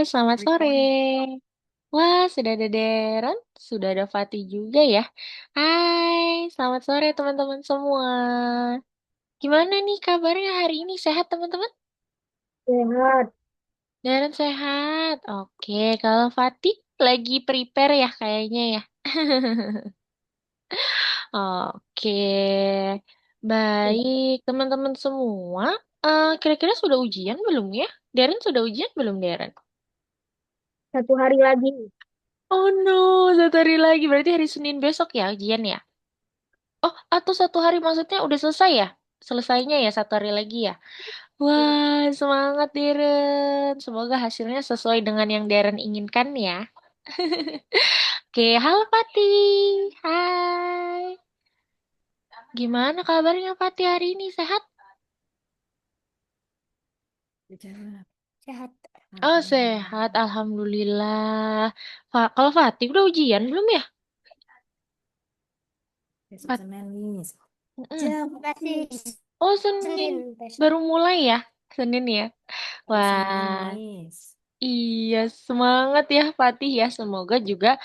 selamat sore. Wah, sudah ada Deren, sudah ada Fatih juga ya. Hai, selamat sore teman-teman semua. Gimana nih kabarnya hari ini? Sehat teman-teman? Sehat. Deren sehat. Oke, kalau Fatih lagi prepare ya kayaknya ya. Oke, baik teman-teman semua. Kira-kira sudah ujian belum ya? Deren sudah ujian belum Deren? Satu hari lagi. Oh no, satu hari lagi. Berarti hari Senin besok ya ujian ya? Oh, atau satu hari maksudnya udah selesai ya? Selesainya ya satu hari lagi ya? Wah, semangat Deren. Semoga hasilnya sesuai dengan yang Deren inginkan ya. Oke, halo Fatih. Hai. Gimana kabarnya Fatih hari ini? Sehat? Jawab. Sehat. Oh, sehat. Alhamdulillah. Alhamdulillah. Kalau Fatih udah ujian belum ya? Besok Fat Senin nih. Mm-mm. Terima kasih. Oh, Senin. Senin besok. Baru mulai ya? Senin ya? Hari Senin, Wah, Miss. iya, semangat ya Fatih ya. Semoga juga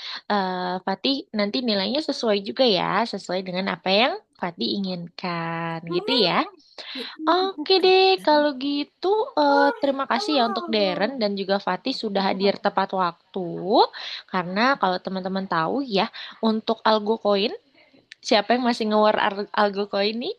Fatih nanti nilainya sesuai juga ya, sesuai dengan apa yang Fatih inginkan, gitu ya. Oke deh, kalau gitu terima kasih ya untuk Deren dan juga Fatih sudah hadir tepat waktu. Karena kalau teman-teman tahu ya, untuk Algo Coin, siapa yang masih nge-war Algo Coin nih?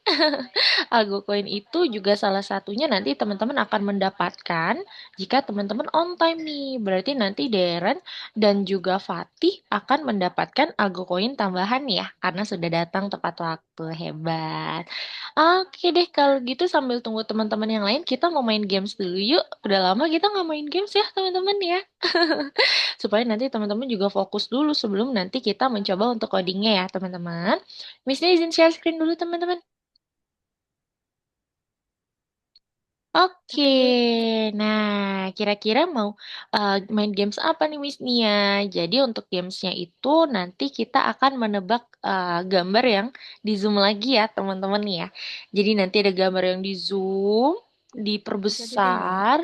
Algo Coin itu juga salah satunya nanti teman-teman akan mendapatkan jika teman-teman on time nih. Berarti nanti Deren dan juga Fatih akan mendapatkan Algo Coin tambahan ya, karena sudah datang tepat waktu. Hebat. Oke deh, kalau gitu sambil tunggu teman-teman yang lain, kita mau main games dulu yuk. Udah lama kita nggak main games ya teman-teman ya. Supaya nanti teman-teman juga fokus dulu sebelum nanti kita mencoba untuk codingnya ya teman-teman. Miss izin share screen dulu teman-teman. Oke, Oke. nah kira-kira mau main games apa nih Miss Nia? Jadi untuk gamesnya itu nanti kita akan menebak gambar yang di zoom lagi ya teman-teman ya. Jadi nanti ada gambar yang di zoom, Bisa ditembak. diperbesar.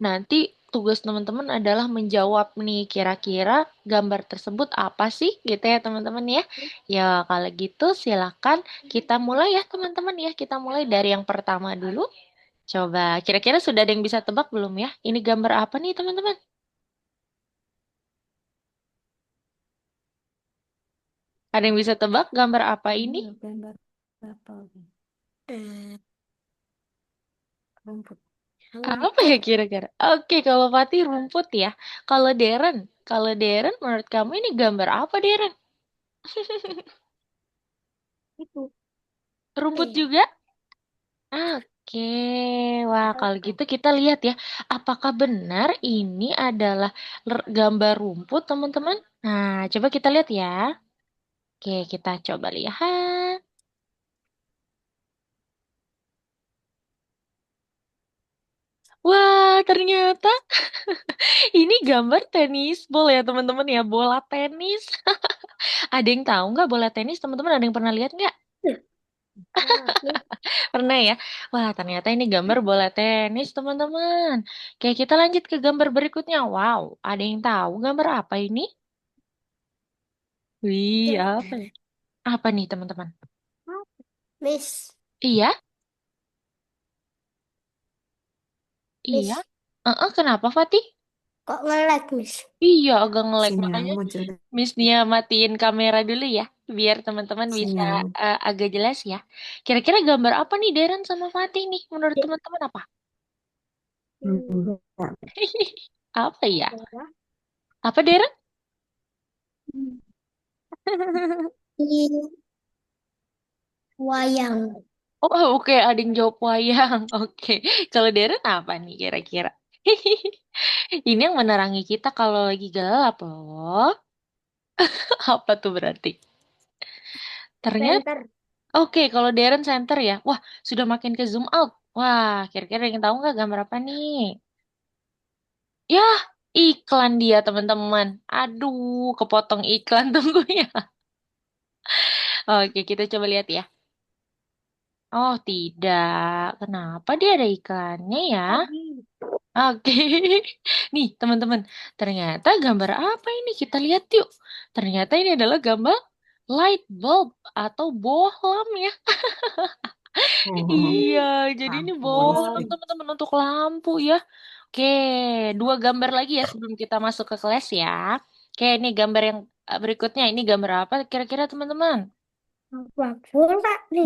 Nanti tugas teman-teman adalah menjawab nih kira-kira gambar tersebut apa sih gitu ya teman-teman ya. Ya kalau gitu silakan kita mulai ya teman-teman ya. Kita mulai dari yang pertama dulu. Coba, kira-kira sudah ada yang bisa tebak belum ya? Ini gambar apa nih, teman-teman? Ada yang bisa tebak gambar apa ini? Ini gambar apa? Eh, rumput. Apa ya Rumput. kira-kira? Oke, kalau Fatih rumput ya. Kalau Deren, menurut kamu ini gambar apa, Deren? Itu. Rumput Eh, juga? Oke, wah kalau gitu kita lihat ya, apakah benar ini adalah gambar rumput, teman-teman? Nah, coba kita lihat ya. Oke, kita coba lihat. Wah, ternyata ini gambar tenis ball ya teman-teman ya, bola tenis. Ada yang tahu nggak bola tenis teman-teman? Ada yang pernah lihat nggak? nah, Miss. Pernah ya? Wah ternyata ini gambar bola tenis teman-teman. Oke kita lanjut ke gambar berikutnya. Wow, ada yang tahu gambar apa ini? Wih, apa ya? Apa nih teman-teman? Miss. Iya, iya. Miss. Kenapa Fatih? Kok nge-lag, Miss? Iya, agak nge-lag. Sinyal Makanya muncul. Miss Nia matiin kamera dulu ya, biar teman-teman bisa Sinyal. agak jelas ya. Kira-kira gambar apa nih Deren sama Fatih nih? Menurut teman-teman apa? Enggak. Apa ya? Apa Deren? Ini wayang. Oh, oke, ada yang jawab wayang. Oke, kalau Deren apa nih kira-kira? Ini yang menerangi kita kalau lagi gelap loh. Apa tuh berarti? Ternyata, Center. oke, kalau Deren center ya. Wah, sudah makin ke zoom out. Wah, kira-kira ada yang tahu nggak gambar apa nih? Yah, iklan dia teman-teman. Aduh, kepotong iklan tunggunya. Oke, kita coba lihat ya. Oh, tidak. Kenapa dia ada iklannya ya? Tadi. Oke. Nih, teman-teman. Ternyata gambar apa ini? Kita lihat yuk. Ternyata ini adalah gambar light bulb atau bohlam ya. Iya, jadi ini bohlam Ampun. teman-teman untuk lampu ya. Oke, dua gambar lagi ya sebelum kita masuk ke kelas ya. Oke, ini gambar yang berikutnya. Ini gambar apa kira-kira teman-teman? Bola nih.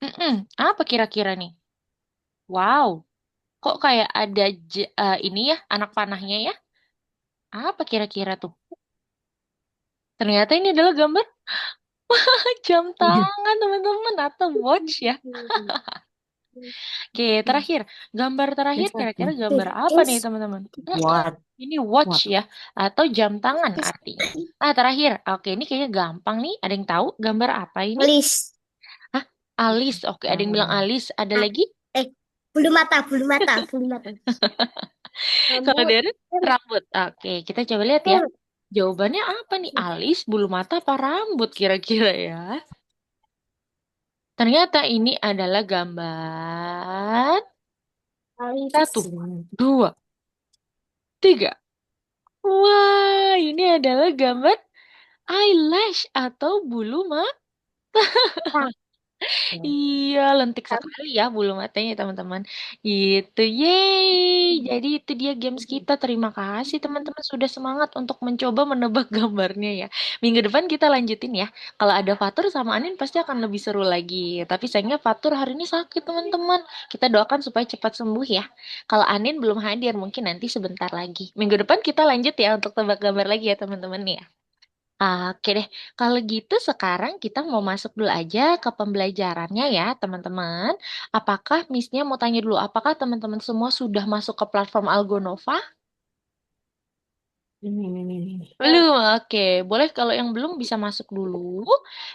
Mm-mm, apa kira-kira nih? Wow, kok kayak ada ini ya, anak panahnya ya? Apa kira-kira tuh? Ternyata ini adalah gambar jam tangan teman-teman atau watch ya. Oke, terakhir. Gambar terakhir kira-kira gambar apa nih Is teman-teman? What? Ini watch What? ya, atau jam tangan is artinya. Ah, terakhir. Oke, ini kayaknya gampang nih. Ada yang tahu gambar apa ini? alis. Hah? Alis. Oke, ada yang bilang alis. Ada Ah, lagi? eh, bulu mata, bulu mata, bulu mata. Kalau Rambut. dari rambut. Oke, kita coba lihat ya. Jawabannya apa nih? Alis, bulu mata, apa rambut kira-kira ya? Ternyata ini adalah gambar satu, Alis. dua, tiga. Wah, ini adalah gambar eyelash atau bulu mata. Ah, Iya, lentik sekali ya bulu matanya teman-teman. Gitu, yeay. Jadi itu dia games kita. Terima kasih teman-teman sudah semangat untuk mencoba menebak gambarnya ya. Minggu depan kita lanjutin ya. Kalau ada Fatur sama Anin pasti akan lebih seru lagi. Tapi sayangnya Fatur hari ini sakit teman-teman. Kita doakan supaya cepat sembuh ya. Kalau Anin belum hadir mungkin nanti sebentar lagi. Minggu depan kita lanjut ya untuk tebak gambar lagi ya teman-teman ya. Oke deh, kalau gitu sekarang kita mau masuk dulu aja ke pembelajarannya ya teman-teman. Apakah Miss-nya mau tanya dulu, apakah teman-teman semua sudah masuk ke platform Algonova? Belum, oke. Boleh kalau yang belum bisa masuk dulu,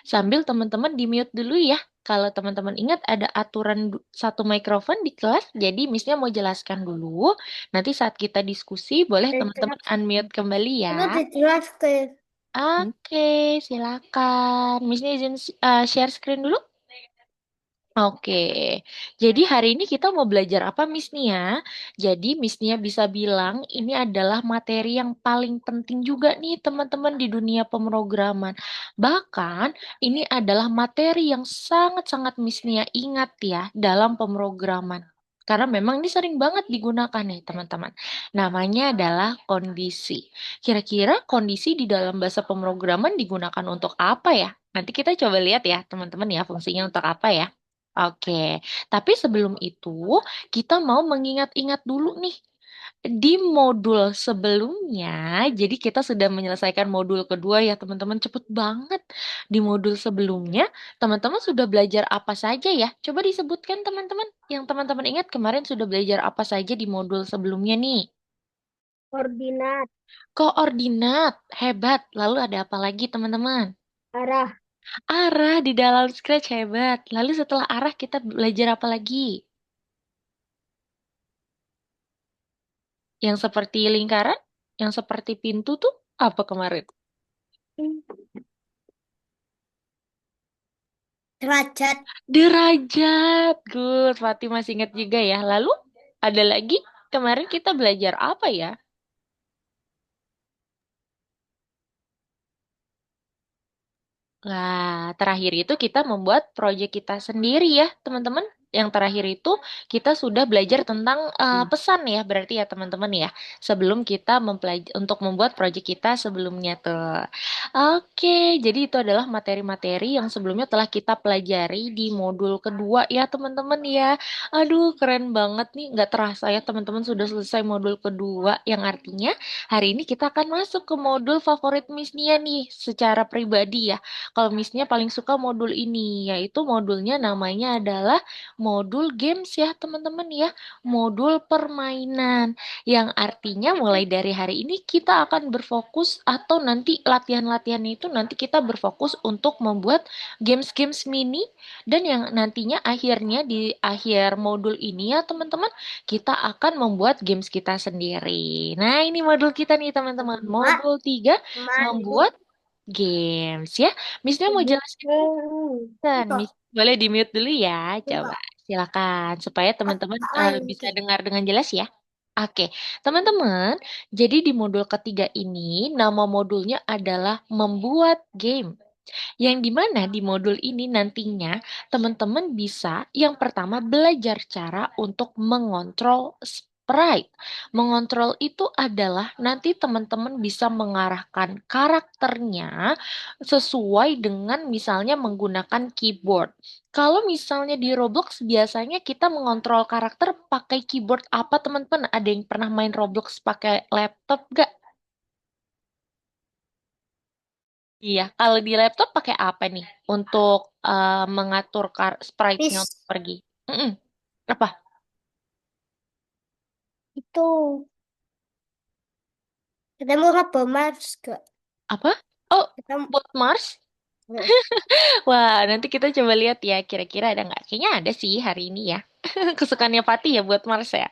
sambil teman-teman di-mute dulu ya. Kalau teman-teman ingat ada aturan satu mikrofon di kelas, jadi Miss-nya mau jelaskan dulu. Nanti saat kita diskusi, boleh teman-teman unmute kembali ya. itu dijelaskan. Oke, silakan. Miss-nya izin share screen dulu. Oke, jadi hari ini kita mau belajar apa Miss Nia? Jadi Miss Nia bisa bilang ini adalah materi yang paling penting juga nih teman-teman di dunia pemrograman. Bahkan ini adalah materi yang sangat-sangat Miss Nia ingat ya dalam pemrograman. Karena memang ini sering banget digunakan nih teman-teman. Namanya adalah kondisi. Kira-kira kondisi di dalam bahasa pemrograman digunakan untuk apa ya? Nanti kita coba lihat ya teman-teman ya fungsinya untuk apa ya. Oke, tapi sebelum itu kita mau mengingat-ingat dulu nih di modul sebelumnya. Jadi kita sudah menyelesaikan modul kedua ya teman-teman, cepet banget. Di modul sebelumnya teman-teman sudah belajar apa saja ya? Coba disebutkan teman-teman. Yang teman-teman ingat kemarin sudah belajar apa saja di modul sebelumnya nih? Koordinat, Koordinat, hebat. Lalu ada apa lagi teman-teman? arah, Arah di dalam Scratch hebat. Lalu setelah arah kita belajar apa lagi? Yang seperti lingkaran, yang seperti pintu tuh apa kemarin? derajat, Derajat. Good, Fatih masih ingat juga ya. Lalu ada lagi kemarin kita belajar apa ya? Nah, terakhir itu kita membuat proyek kita sendiri ya, teman-teman. Yang terakhir itu kita sudah belajar tentang pesan ya, berarti ya teman-teman ya. Sebelum kita untuk membuat proyek kita sebelumnya tuh. Oke, jadi itu adalah materi-materi yang sebelumnya telah kita pelajari di modul kedua ya teman-teman ya. Aduh, keren banget nih. Nggak terasa ya teman-teman sudah selesai modul kedua. Yang artinya hari ini kita akan masuk ke modul favorit Miss Nia nih secara pribadi ya. Kalau Miss-nya paling suka modul ini, yaitu modulnya namanya adalah modul games ya teman-teman ya, modul permainan. Yang artinya mulai dari hari ini kita akan berfokus atau nanti latihan-latihan itu nanti kita berfokus untuk membuat games-games mini dan yang nantinya akhirnya di akhir modul ini ya teman-teman, kita akan membuat games kita sendiri. Nah, ini modul kita nih teman-teman. mak, Modul 3 mak, membuat games ya. Miss-nya mau jelaskan kan? kok, Miss boleh di-mute dulu ya. Coba kok, silakan supaya teman-teman main bisa gitu. dengar dengan jelas ya. Oke, teman-teman, jadi di modul ketiga ini nama modulnya adalah membuat game. Yang dimana di modul ini nantinya teman-teman bisa yang pertama belajar cara untuk mengontrol sprite. Mengontrol itu adalah nanti teman-teman bisa mengarahkan karakternya sesuai dengan misalnya menggunakan keyboard. Kalau misalnya di Roblox biasanya kita mengontrol karakter pakai keyboard apa teman-teman? Ada yang pernah main Roblox pakai laptop gak? Iya, kalau di laptop pakai apa nih untuk mengatur sprite-nya untuk Tis, pergi? Mm-mm. Apa? itu ketemu Robo Mars gak? Apa? Oh, Ketemu. buat Mars? Wah, nanti kita coba lihat ya, kira-kira ada nggak? Kayaknya ada sih hari ini ya. Kesukaannya Fatih ya buat Mars ya.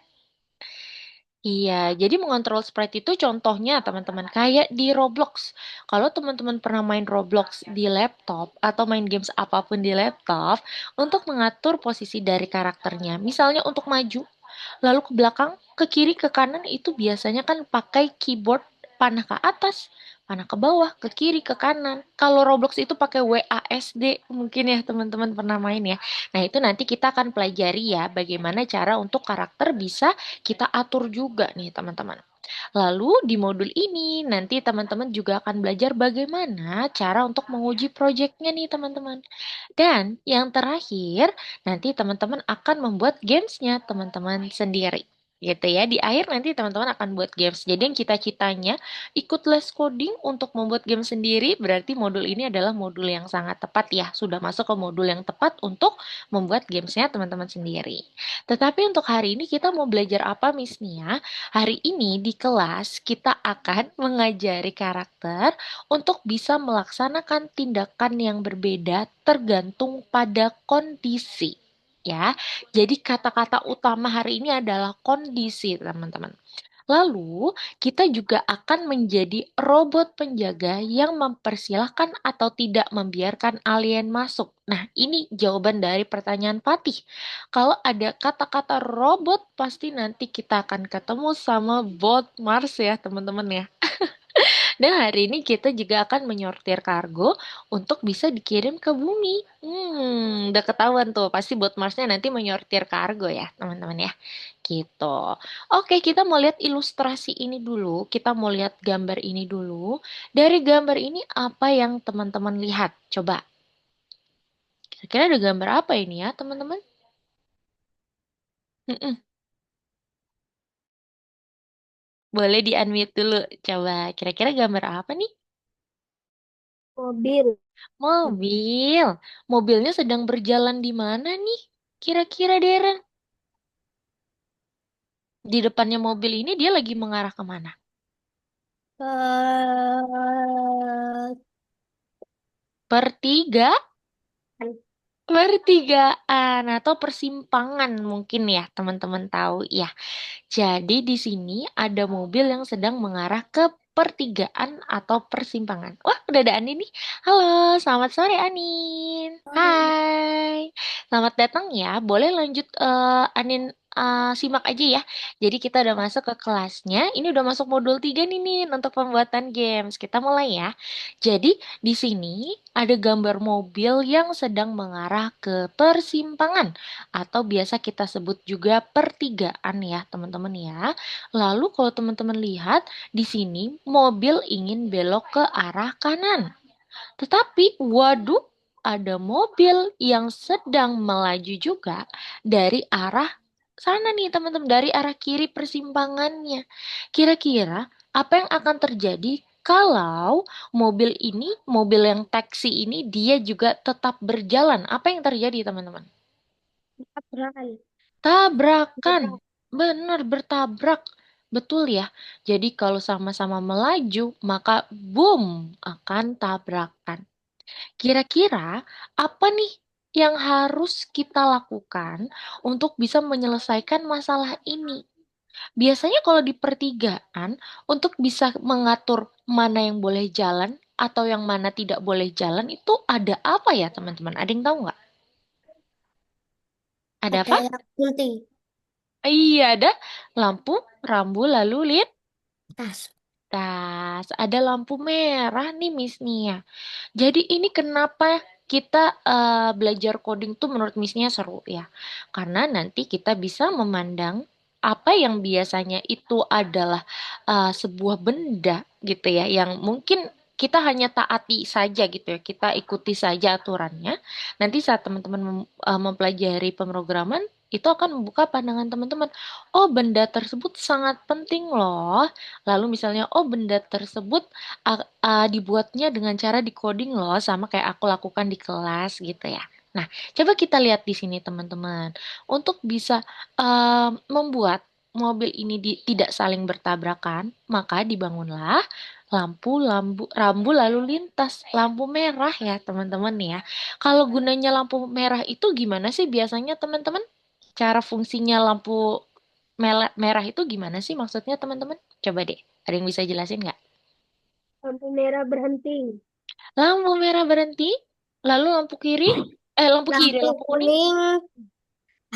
Iya, jadi mengontrol sprite itu contohnya teman-teman kayak di Roblox. Kalau teman-teman pernah main Roblox di laptop atau main games apapun di laptop, untuk mengatur posisi dari karakternya, misalnya untuk maju, lalu ke belakang, ke kiri, ke kanan itu biasanya kan pakai keyboard panah ke atas, panah ke bawah, ke kiri, ke kanan. Kalau Roblox itu pakai WASD, mungkin ya teman-teman pernah main ya. Nah, itu nanti kita akan pelajari ya bagaimana cara untuk karakter bisa kita atur juga nih teman-teman. Lalu di modul ini nanti teman-teman juga akan belajar bagaimana cara untuk menguji proyeknya nih teman-teman. Dan yang terakhir, nanti teman-teman akan membuat gamesnya teman-teman sendiri. Gitu ya, di akhir nanti teman-teman akan buat games. Jadi yang cita-citanya ikut les coding untuk membuat game sendiri, berarti modul ini adalah modul yang sangat tepat ya. Sudah masuk ke modul yang tepat untuk membuat gamesnya teman-teman sendiri. Tetapi untuk hari ini kita mau belajar apa Miss Nia? Hari ini di kelas kita akan mengajari karakter untuk bisa melaksanakan tindakan yang berbeda tergantung pada kondisi. Ya, jadi kata-kata utama hari ini adalah kondisi, teman-teman. Lalu, kita juga akan menjadi robot penjaga yang mempersilahkan atau tidak membiarkan alien masuk. Nah, ini jawaban dari pertanyaan Patih. Kalau ada kata-kata robot, pasti nanti kita akan ketemu sama bot Mars ya, teman-teman ya. Dan hari ini kita juga akan menyortir kargo untuk bisa dikirim ke bumi. Udah ketahuan tuh, pasti bot Marsnya nanti menyortir kargo ya, teman-teman ya. Gitu. Oke, kita mau lihat ilustrasi ini dulu. Kita mau lihat gambar ini dulu. Dari gambar ini apa yang teman-teman lihat? Coba. Kira-kira ada gambar apa ini ya, teman-teman? Mm-mm. Boleh di-unmute dulu. Coba, kira-kira gambar apa nih? mobil. Mobil. Mobilnya sedang berjalan di mana nih? Kira-kira Deren. Di depannya mobil ini dia lagi mengarah kemana? Pertiga? Kan. Pertigaan atau persimpangan mungkin ya teman-teman tahu ya. Jadi di sini ada mobil yang sedang mengarah ke pertigaan atau persimpangan. Wah, udah ada Anin nih. Halo, selamat sore Anin. Sorry. Hai. Selamat datang ya. Boleh lanjut Anin simak aja ya. Jadi kita udah masuk ke kelasnya. Ini udah masuk modul 3 nih Nin untuk pembuatan games. Kita mulai ya. Jadi di sini ada gambar mobil yang sedang mengarah ke persimpangan atau biasa kita sebut juga pertigaan ya, teman-teman ya. Lalu kalau teman-teman lihat di sini mobil ingin belok ke arah kanan. Tetapi waduh, ada mobil yang sedang melaju juga dari arah sana nih, teman-teman, dari arah kiri persimpangannya. Kira-kira apa yang akan terjadi kalau mobil ini, mobil yang taksi ini dia juga tetap berjalan? Apa yang terjadi, teman-teman? Tabrakan. Tabrakan. Kita Benar, bertabrak. Betul ya. Jadi kalau sama-sama melaju, maka boom, akan tabrakan. Kira-kira apa nih yang harus kita lakukan untuk bisa menyelesaikan masalah ini? Biasanya kalau di pertigaan, untuk bisa mengatur mana yang boleh jalan atau yang mana tidak boleh jalan, itu ada apa ya teman-teman? Ada yang tahu nggak? Ada ada apa? yang gunting. Iya, ada lampu rambu lalu Tas. lintas. Ada lampu merah nih, Miss Nia. Jadi ini kenapa kita belajar coding tuh menurut Miss Nia seru ya. Karena nanti kita bisa memandang apa yang biasanya itu adalah sebuah benda gitu ya, yang mungkin kita hanya taati saja gitu ya, kita ikuti saja aturannya. Nanti saat teman-teman mempelajari pemrograman, itu akan membuka pandangan teman-teman. Oh, benda tersebut sangat penting loh. Lalu misalnya, oh benda tersebut dibuatnya dengan cara decoding loh, sama kayak aku lakukan di kelas gitu ya. Nah, coba kita lihat di sini teman-teman. Untuk bisa membuat mobil ini tidak saling bertabrakan, maka dibangunlah lampu rambu lalu lintas, lampu merah ya teman-teman ya. Kalau gunanya lampu merah itu gimana sih biasanya teman-teman? Cara fungsinya lampu merah itu gimana sih maksudnya teman-teman? Coba deh, ada yang bisa jelasin nggak? Lampu merah berhenti. Lampu merah berhenti, lalu lampu kiri, Lampu lampu kuning, kuning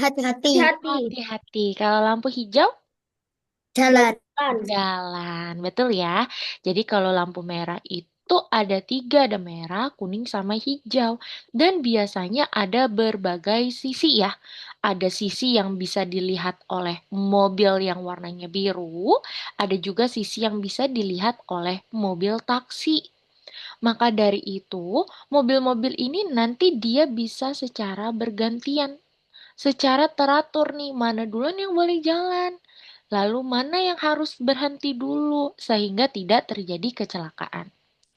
hati-hati. Hati-hati. hati-hati. Kalau lampu hijau, Jalan. jalan. Betul ya. Jadi kalau lampu merah itu ada tiga, ada merah, kuning, sama hijau. Dan biasanya ada berbagai sisi ya. Ada sisi yang bisa dilihat oleh mobil yang warnanya biru, ada juga sisi yang bisa dilihat oleh mobil taksi. Maka dari itu, mobil-mobil ini nanti dia bisa secara bergantian, secara teratur nih, mana duluan yang boleh jalan, lalu mana yang harus berhenti dulu, sehingga tidak terjadi kecelakaan.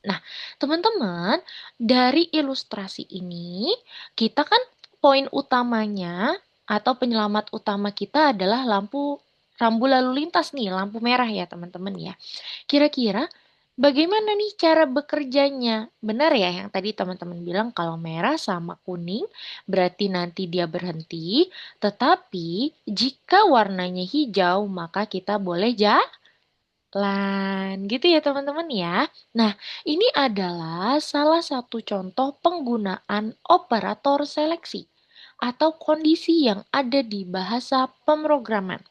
Nah, teman-teman, dari ilustrasi ini, kita kan poin utamanya atau penyelamat utama kita adalah lampu rambu lalu lintas nih, lampu merah ya teman-teman ya. Kira-kira bagaimana nih cara bekerjanya? Benar ya yang tadi teman-teman bilang kalau merah sama kuning berarti nanti dia berhenti. Tetapi jika warnanya hijau maka kita boleh jalan. Gitu ya teman-teman ya. Nah, ini adalah salah satu contoh penggunaan operator seleksi atau kondisi yang ada di bahasa pemrograman.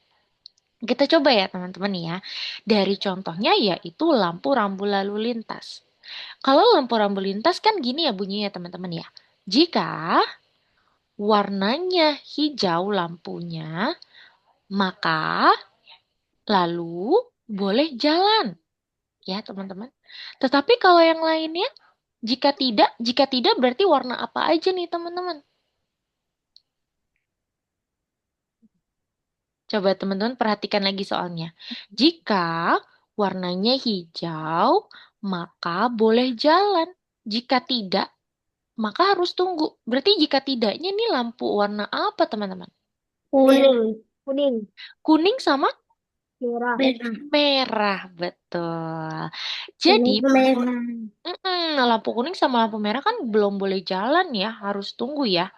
Kita coba ya teman-teman ya. Dari contohnya yaitu lampu rambu lalu lintas. Kalau lampu rambu lintas kan gini ya bunyinya teman-teman ya. Jika warnanya hijau lampunya, maka lalu boleh jalan ya teman-teman. Tetapi kalau yang lainnya, jika tidak berarti warna apa aja nih teman-teman? Coba teman-teman perhatikan lagi soalnya. Jika warnanya hijau, maka boleh jalan. Jika tidak, maka harus tunggu. Berarti jika tidaknya nih lampu warna apa teman-teman? Kuning. Kuning. Kuning sama Merah. Merah. merah, betul. Jadi, Kuning merah. lampu kuning sama lampu merah kan belum boleh jalan ya, harus tunggu ya.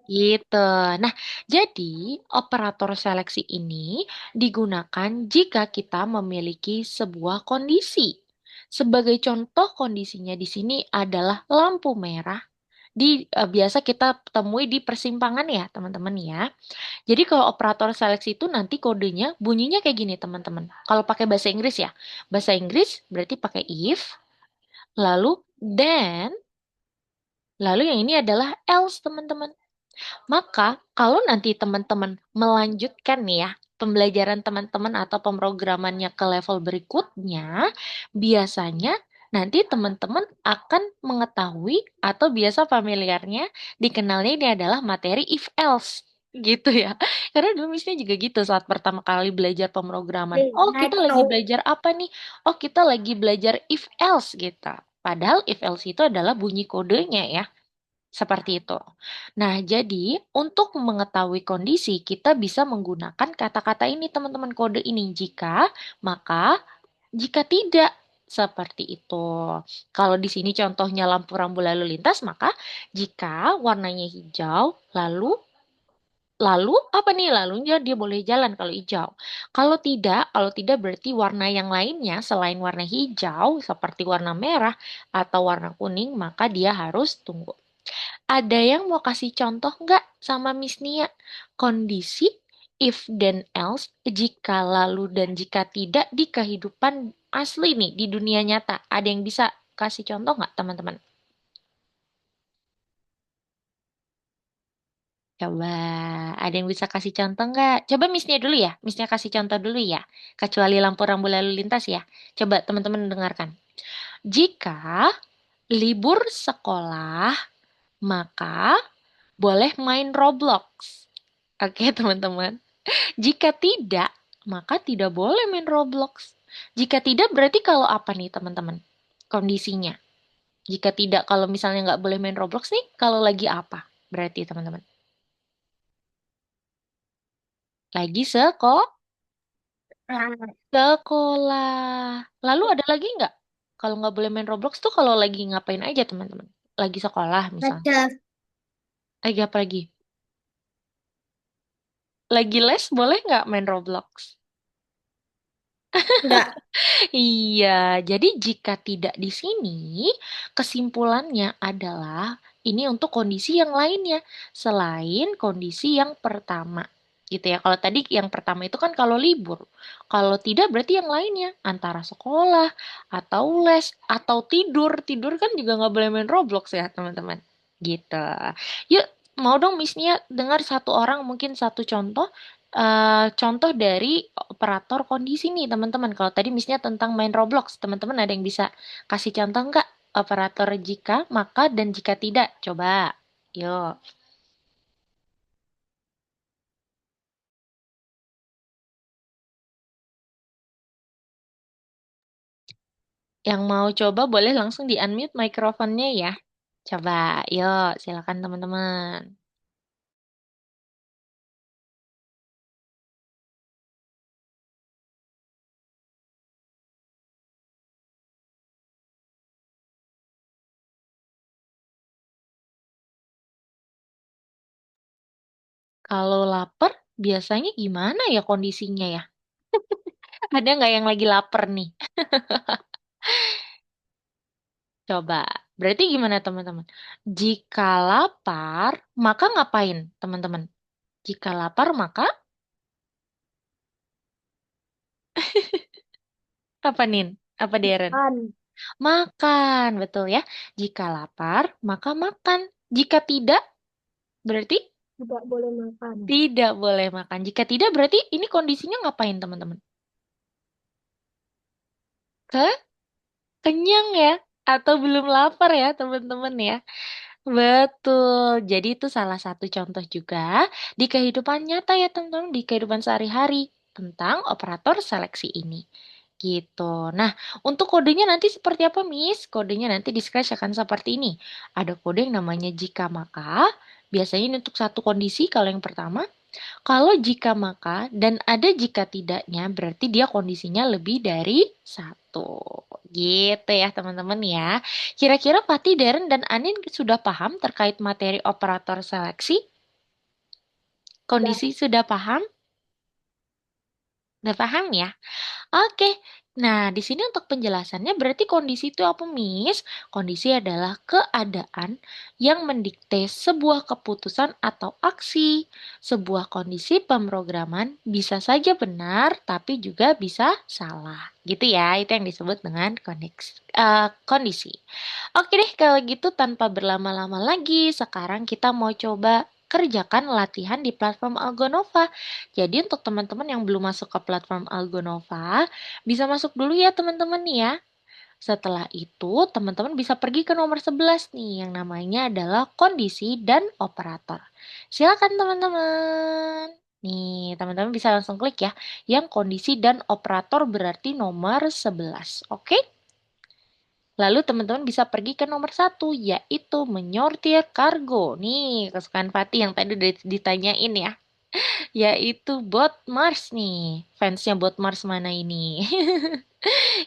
Gitu. Nah, jadi operator seleksi ini digunakan jika kita memiliki sebuah kondisi. Sebagai contoh kondisinya di sini adalah lampu merah biasa kita temui di persimpangan ya, teman-teman ya. Jadi kalau operator seleksi itu nanti kodenya bunyinya kayak gini, teman-teman. Kalau pakai bahasa Inggris ya. Bahasa Inggris berarti pakai if, lalu then, lalu yang ini adalah else, teman-teman. Maka, kalau nanti teman-teman melanjutkan nih ya, pembelajaran teman-teman atau pemrogramannya ke level berikutnya, biasanya nanti teman-teman akan mengetahui atau biasa familiarnya dikenalnya ini adalah materi if else. Gitu ya. Karena dulu misalnya juga gitu saat pertama kali belajar pemrograman. Oh, kita lagi Naito. belajar apa nih? Oh, kita lagi belajar if else gitu. Padahal if else itu adalah bunyi kodenya ya. Seperti itu. Nah, jadi untuk mengetahui kondisi, kita bisa menggunakan kata-kata ini, teman-teman, kode ini. Jika, maka, jika tidak. Seperti itu. Kalau di sini contohnya lampu rambu lalu lintas, maka jika warnanya hijau, lalu apa nih? Lalunya dia boleh jalan kalau hijau. Kalau tidak berarti warna yang lainnya selain warna hijau, seperti warna merah atau warna kuning, maka dia harus tunggu. Ada yang mau kasih contoh nggak sama Miss Nia? Kondisi if then else, jika lalu dan jika tidak di kehidupan asli nih, di dunia nyata. Ada yang bisa kasih contoh nggak, teman-teman? Coba, ada yang bisa kasih contoh nggak? Coba Miss-nya dulu ya. Miss-nya kasih contoh dulu ya. Kecuali lampu rambu lalu lintas ya. Coba teman-teman dengarkan. Jika libur sekolah, maka boleh main Roblox. Oke, teman-teman. Jika tidak, maka tidak boleh main Roblox. Jika tidak, berarti kalau apa nih, teman-teman? Kondisinya. Jika tidak, kalau misalnya nggak boleh main Roblox nih, kalau lagi apa? Berarti, teman-teman. Lagi sekolah. Lalu ada lagi nggak? Kalau nggak boleh main Roblox tuh kalau lagi ngapain aja, teman-teman? Lagi sekolah, misalnya. Ada. Lagi apa lagi? Lagi les, boleh nggak main Roblox? Enggak. Iya, jadi jika tidak di sini, kesimpulannya adalah ini untuk kondisi yang lainnya selain kondisi yang pertama. Gitu ya. Kalau tadi yang pertama itu kan kalau libur. Kalau tidak berarti yang lainnya antara sekolah atau les atau tidur. Tidur kan juga nggak boleh main Roblox ya, teman-teman. Gitu. Yuk, mau dong Miss Nia dengar satu orang mungkin satu contoh contoh dari operator kondisi nih teman-teman. Kalau tadi misalnya tentang main Roblox, teman-teman ada yang bisa kasih contoh nggak? Operator jika, maka, dan jika tidak. Coba, yuk. Yang mau coba boleh langsung di-unmute mikrofonnya ya. Coba, yuk, silakan teman-teman. Kalau lapar, biasanya gimana ya kondisinya ya? Ada nggak yang lagi lapar nih? Coba, berarti gimana teman-teman? Jika lapar, maka ngapain teman-teman? Jika lapar, maka apa Nin? Apa Deren? Kan. Makan, betul ya. Jika lapar, maka makan. Jika tidak, berarti Tidak boleh makan. tidak boleh makan. Jika tidak, berarti ini kondisinya ngapain teman-teman? Kenyang ya? Atau belum lapar ya teman-teman ya? Betul. Jadi itu salah satu contoh juga di kehidupan nyata ya teman-teman, di kehidupan sehari-hari tentang operator seleksi ini. Gitu. Nah, untuk kodenya nanti seperti apa, Miss? Kodenya nanti di Scratch akan seperti ini. Ada kode yang namanya jika maka. Biasanya ini untuk satu kondisi kalau yang pertama. Kalau jika maka dan ada jika tidaknya, berarti dia kondisinya lebih dari satu. Gitu ya teman-teman ya. Kira-kira Pati, Deren, dan Anin sudah paham terkait materi operator seleksi? Udah. Kondisi sudah paham? Udah paham ya? Oke. Nah, di sini untuk penjelasannya berarti kondisi itu apa, Miss? Kondisi adalah keadaan yang mendikte sebuah keputusan atau aksi. Sebuah kondisi pemrograman bisa saja benar, tapi juga bisa salah. Gitu ya, itu yang disebut dengan kondisi. Oke deh, kalau gitu tanpa berlama-lama lagi, sekarang kita mau coba kerjakan latihan di platform Algonova. Jadi untuk teman-teman yang belum masuk ke platform Algonova, bisa masuk dulu ya teman-teman nih ya. Setelah itu, teman-teman bisa pergi ke nomor 11 nih, yang namanya adalah kondisi dan operator. Silakan teman-teman. Nih, teman-teman bisa langsung klik ya. Yang kondisi dan operator berarti nomor 11. Oke? Lalu teman-teman bisa pergi ke nomor satu, yaitu menyortir kargo. Nih, kesukaan Fatih yang tadi udah ditanyain ya. Yaitu bot Mars nih. Fansnya bot Mars mana ini?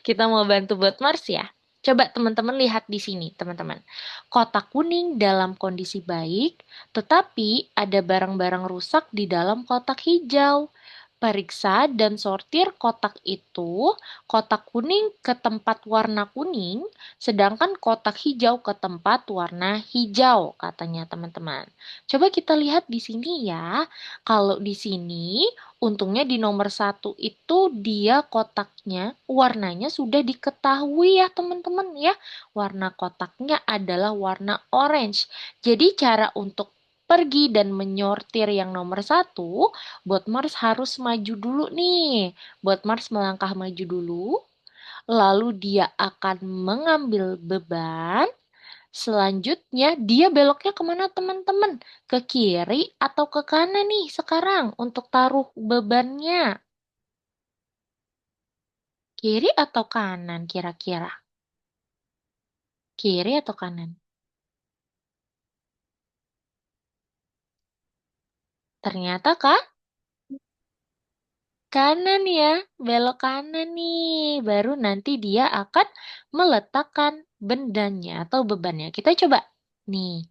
Kita mau bantu bot Mars ya. Coba teman-teman lihat di sini, teman-teman. Kotak kuning dalam kondisi baik, tetapi ada barang-barang rusak di dalam kotak hijau. Periksa dan sortir kotak itu, kotak kuning ke tempat warna kuning, sedangkan kotak hijau ke tempat warna hijau, katanya teman-teman. Coba kita lihat di sini ya. Kalau di sini, untungnya di nomor satu itu dia kotaknya, warnanya sudah diketahui ya teman-teman ya. Warna kotaknya adalah warna orange. Jadi cara untuk pergi dan menyortir yang nomor satu, Botmars harus maju dulu nih. Botmars melangkah maju dulu, lalu dia akan mengambil beban. Selanjutnya dia beloknya kemana teman-teman? Ke kiri atau ke kanan nih sekarang untuk taruh bebannya? Kiri atau kanan kira-kira? Kiri atau kanan? Ternyata kah? Kanan ya, belok kanan nih. Baru nanti dia akan meletakkan bendanya atau bebannya. Kita coba. Nih.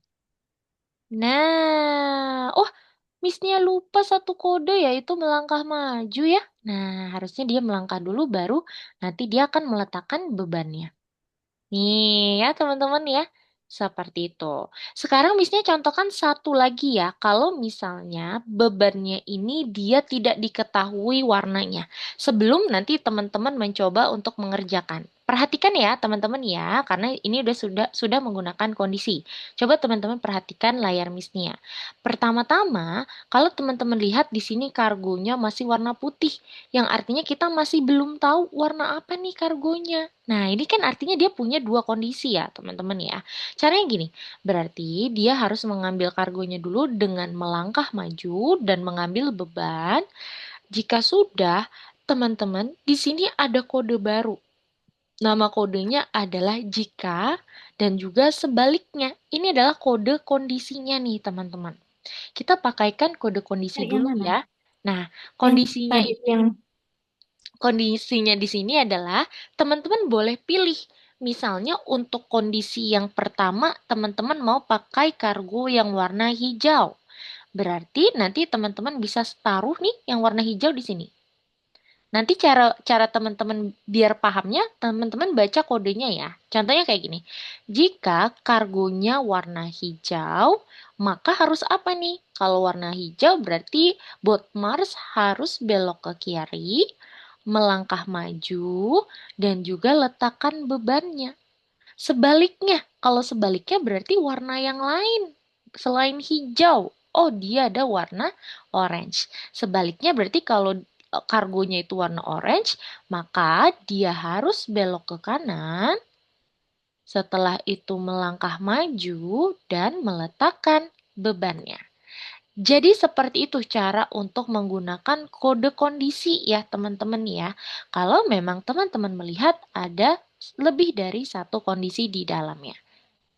Nah, oh, Missnya lupa satu kode yaitu melangkah maju ya. Nah, harusnya dia melangkah dulu baru nanti dia akan meletakkan bebannya. Nih ya teman-teman ya. Seperti itu. Sekarang misalnya contohkan satu lagi ya. Kalau misalnya bebannya ini dia tidak diketahui warnanya. Sebelum nanti teman-teman mencoba untuk mengerjakan. Perhatikan ya teman-teman ya. Karena ini sudah menggunakan kondisi. Coba teman-teman perhatikan layar misnya. Pertama-tama, kalau teman-teman lihat di sini kargonya masih warna putih. Yang artinya kita masih belum tahu warna apa nih kargonya. Nah, ini kan artinya dia punya dua kondisi ya, teman-teman ya. Caranya gini, berarti dia harus mengambil kargonya dulu dengan melangkah maju dan mengambil beban. Jika sudah, teman-teman, di sini ada kode baru. Nama kodenya adalah jika dan juga sebaliknya. Ini adalah kode kondisinya nih, teman-teman. Kita pakaikan kode kondisi Yang dulu mana? ya. Nah, Yang kondisinya tadi yang Kondisinya di sini adalah teman-teman boleh pilih. Misalnya untuk kondisi yang pertama, teman-teman mau pakai kargo yang warna hijau. Berarti nanti teman-teman bisa taruh nih yang warna hijau di sini. Nanti cara cara teman-teman biar pahamnya, teman-teman baca kodenya ya. Contohnya kayak gini. Jika kargonya warna hijau, maka harus apa nih? Kalau warna hijau berarti bot Mars harus belok ke kiri, melangkah maju, dan juga letakkan bebannya. Sebaliknya, kalau sebaliknya berarti warna yang lain selain hijau. Oh, dia ada warna orange. Sebaliknya berarti kalau kargonya itu warna orange, maka dia harus belok ke kanan. Setelah itu melangkah maju dan meletakkan bebannya. Jadi seperti itu cara untuk menggunakan kode kondisi ya teman-teman ya. Kalau memang teman-teman melihat ada lebih dari satu kondisi di dalamnya.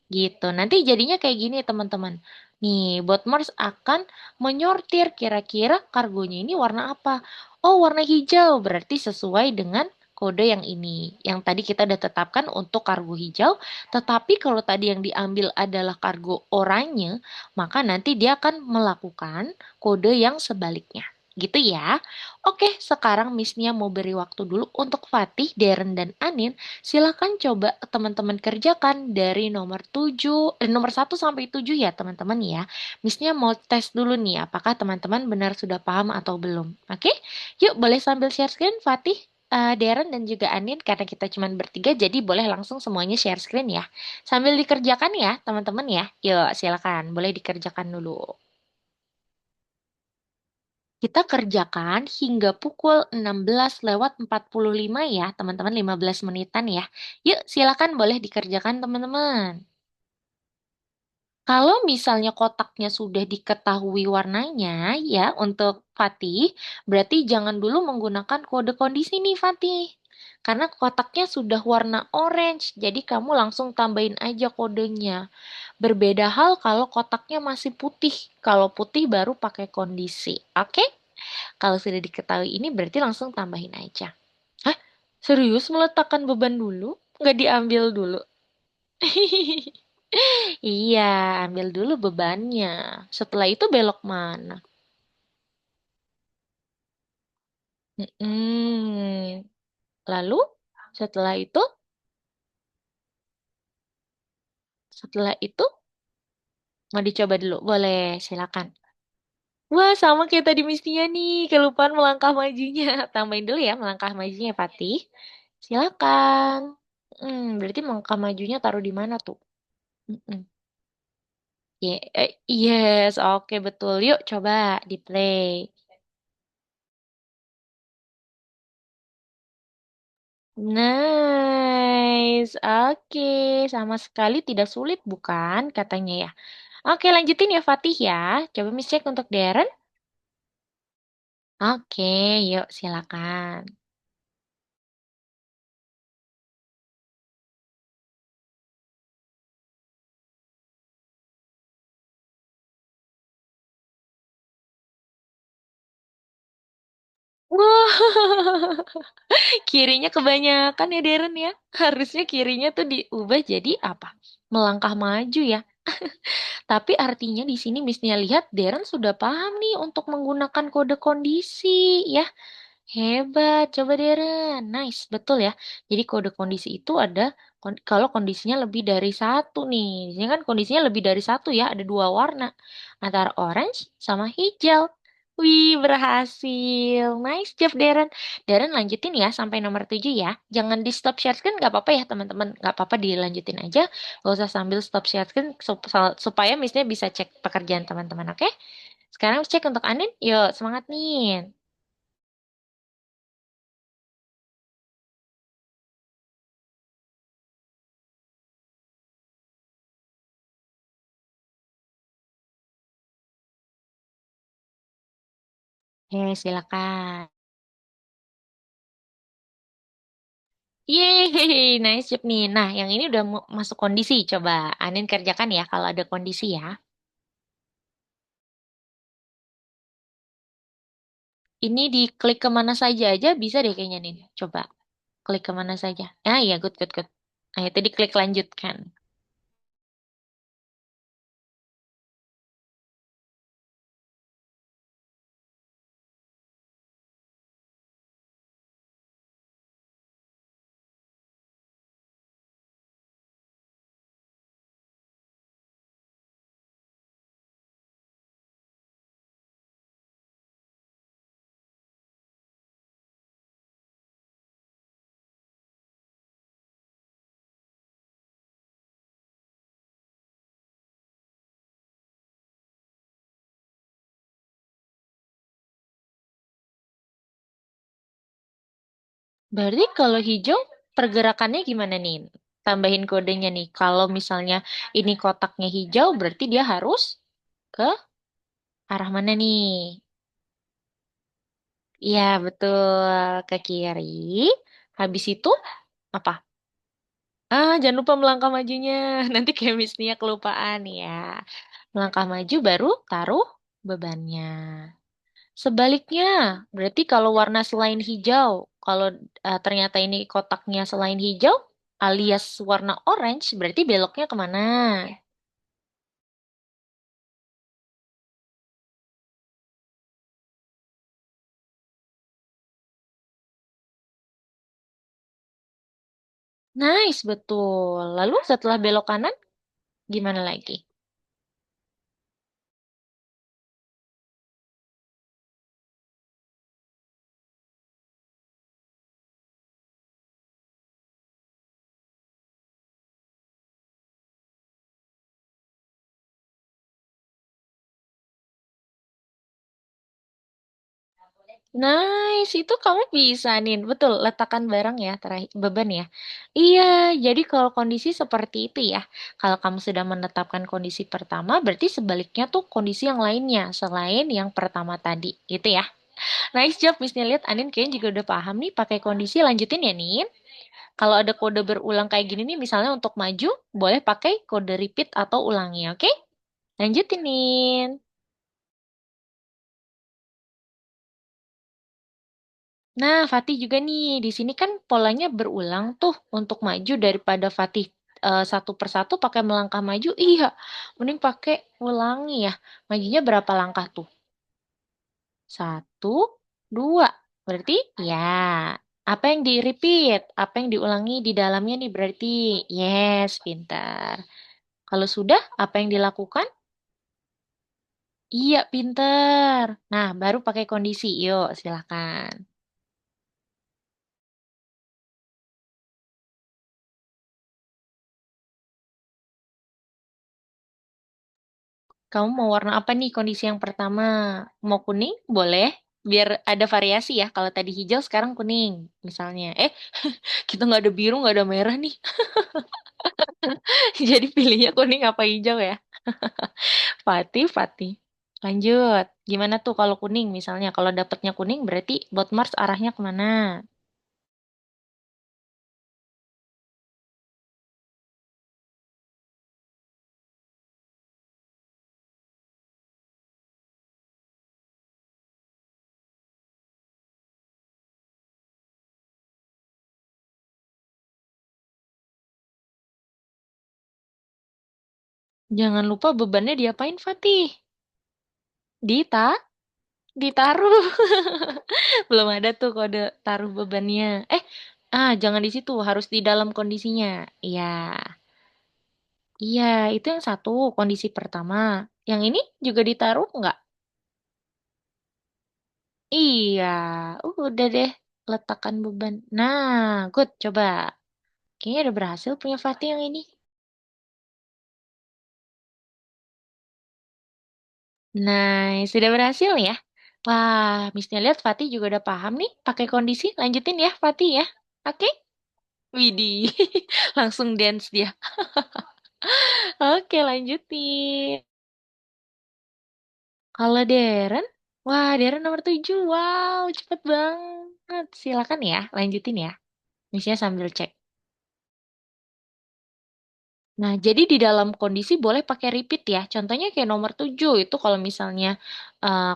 Gitu. Nanti jadinya kayak gini teman-teman. Nih, Botmars akan menyortir kira-kira kargonya ini warna apa. Oh, warna hijau berarti sesuai dengan kode yang ini. Yang tadi kita udah tetapkan untuk kargo hijau. Tetapi kalau tadi yang diambil adalah kargo oranye, maka nanti dia akan melakukan kode yang sebaliknya. Gitu ya. Oke, sekarang Miss-nya mau beri waktu dulu untuk Fatih, Deren, dan Anin. Silakan coba teman-teman kerjakan dari nomor 1 sampai 7 ya teman-teman ya. Miss-nya mau tes dulu nih apakah teman-teman benar sudah paham atau belum. Oke? Yuk boleh sambil share screen Fatih, Deren dan juga Anin karena kita cuma bertiga jadi boleh langsung semuanya share screen ya. Sambil dikerjakan ya teman-teman ya. Yuk silakan boleh dikerjakan dulu. Kita kerjakan hingga pukul 16:45 ya, teman-teman 15 menitan ya. Yuk, silakan boleh dikerjakan teman-teman. Kalau misalnya kotaknya sudah diketahui warnanya ya untuk Fatih, berarti jangan dulu menggunakan kode kondisi nih Fatih. Karena kotaknya sudah warna orange, jadi kamu langsung tambahin aja kodenya. Berbeda hal kalau kotaknya masih putih. Kalau putih baru pakai kondisi. Oke? Kalau sudah diketahui ini berarti langsung tambahin aja. Hah? Serius meletakkan beban dulu? Nggak diambil dulu? Iya, ambil dulu bebannya. Setelah itu belok mana? Mm-mm. Lalu setelah itu, setelah itu mau dicoba dulu. Boleh, silakan. Wah, sama kayak tadi mestinya nih. Kelupaan melangkah majunya. Tambahin dulu ya melangkah majunya, ya, Fatih. Silakan. Berarti melangkah majunya taruh di mana tuh? Mm-mm. Yes, oke betul. Yuk coba di play. Nice. Oke, sama sekali tidak sulit bukan katanya ya. Oke, lanjutin ya Fatih ya. Coba Miss cek untuk Darren. Oke, yuk silakan. Wah, kirinya kebanyakan ya Darren ya. Harusnya kirinya tuh diubah jadi apa? Melangkah maju ya. Tapi artinya di sini Missnya lihat Darren sudah paham nih untuk menggunakan kode kondisi ya. Hebat, coba Darren. Nice, betul ya. Jadi kode kondisi itu ada kalau kondisinya lebih dari satu nih. Di sini kan kondisinya lebih dari satu ya, ada dua warna. Antara orange sama hijau. Wih, berhasil. Nice job, Darren. Darren lanjutin ya sampai nomor 7 ya. Jangan di stop share screen, nggak apa-apa ya teman-teman. Nggak apa-apa dilanjutin aja. Nggak usah sambil stop share screen supaya misalnya bisa cek pekerjaan teman-teman, oke? Sekarang cek untuk Anin. Yuk, semangat nih. Silakan. Yeay, nice job nih. Nah, yang ini udah masuk kondisi. Coba Anin kerjakan ya kalau ada kondisi ya. Ini diklik kemana saja aja bisa deh kayaknya nih. Coba klik kemana saja. Ah iya, good, good, good. Nah, itu diklik lanjutkan. Berarti kalau hijau pergerakannya gimana nih? Tambahin kodenya nih. Kalau misalnya ini kotaknya hijau, berarti dia harus ke arah mana nih? Iya, betul. Ke kiri. Habis itu apa? Jangan lupa melangkah majunya. Nanti chemistry-nya kelupaan ya. Melangkah maju baru taruh bebannya. Sebaliknya, berarti kalau warna selain hijau, kalau ternyata ini kotaknya selain hijau, alias warna orange, berarti beloknya kemana? Nice, betul. Lalu setelah belok kanan, gimana lagi? Nice, itu kamu bisa nih. Betul, letakkan barang ya, terakhir beban ya. Iya, jadi kalau kondisi seperti itu ya. Kalau kamu sudah menetapkan kondisi pertama, berarti sebaliknya tuh kondisi yang lainnya, selain yang pertama tadi, gitu ya. Nice job, Miss lihat Anin kayaknya juga udah paham nih pakai kondisi. Lanjutin ya, Nin. Kalau ada kode berulang kayak gini nih, misalnya untuk maju, boleh pakai kode repeat atau ulangi, oke? Lanjutin, Nin. Nah, Fatih juga nih, di sini kan polanya berulang tuh untuk maju daripada Fatih satu persatu pakai melangkah maju. Iya, mending pakai ulangi ya. Majunya berapa langkah tuh? Satu, dua. Berarti ya. Apa yang di-repeat? Apa yang diulangi di dalamnya nih berarti? Yes, pintar. Kalau sudah, apa yang dilakukan? Iya, pintar. Nah, baru pakai kondisi. Yuk, silakan. Kamu mau warna apa nih kondisi yang pertama? Mau kuning? Boleh. Biar ada variasi ya. Kalau tadi hijau, sekarang kuning. Misalnya. Kita nggak ada biru, nggak ada merah nih. Jadi pilihnya kuning apa hijau ya? Fatih, Fatih. Lanjut. Gimana tuh kalau kuning misalnya? Kalau dapatnya kuning berarti bot Mars arahnya kemana? Jangan lupa bebannya diapain, Fatih? Dita? Ditaruh. Belum ada tuh kode taruh bebannya. Jangan di situ, harus di dalam kondisinya. Iya, iya, itu yang satu, kondisi pertama. Yang ini juga ditaruh nggak? Iya, udah deh, letakkan beban. Nah, good, coba. Kayaknya udah berhasil punya Fatih yang ini. Nah, sudah berhasil ya? Wah, Missnya lihat Fatih juga udah paham nih. Pakai kondisi, lanjutin ya Fatih ya. Oke? Widih, langsung dance dia. Oke, lanjutin. Kalau Deren, wah Deren nomor 7. Wow, cepet banget. Silakan ya, lanjutin ya. Missnya sambil cek. Nah, jadi di dalam kondisi boleh pakai repeat ya. Contohnya kayak nomor 7 itu kalau misalnya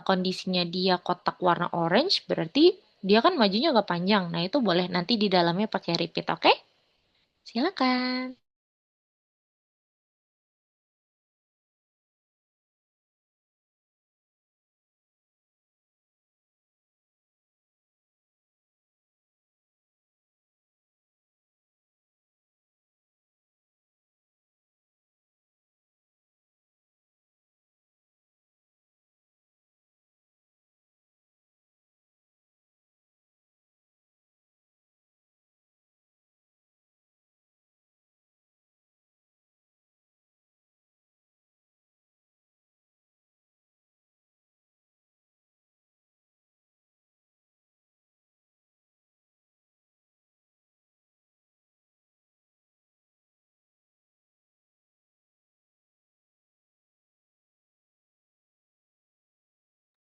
kondisinya dia kotak warna orange, berarti dia kan majunya agak panjang. Nah, itu boleh nanti di dalamnya pakai repeat, oke? Silakan.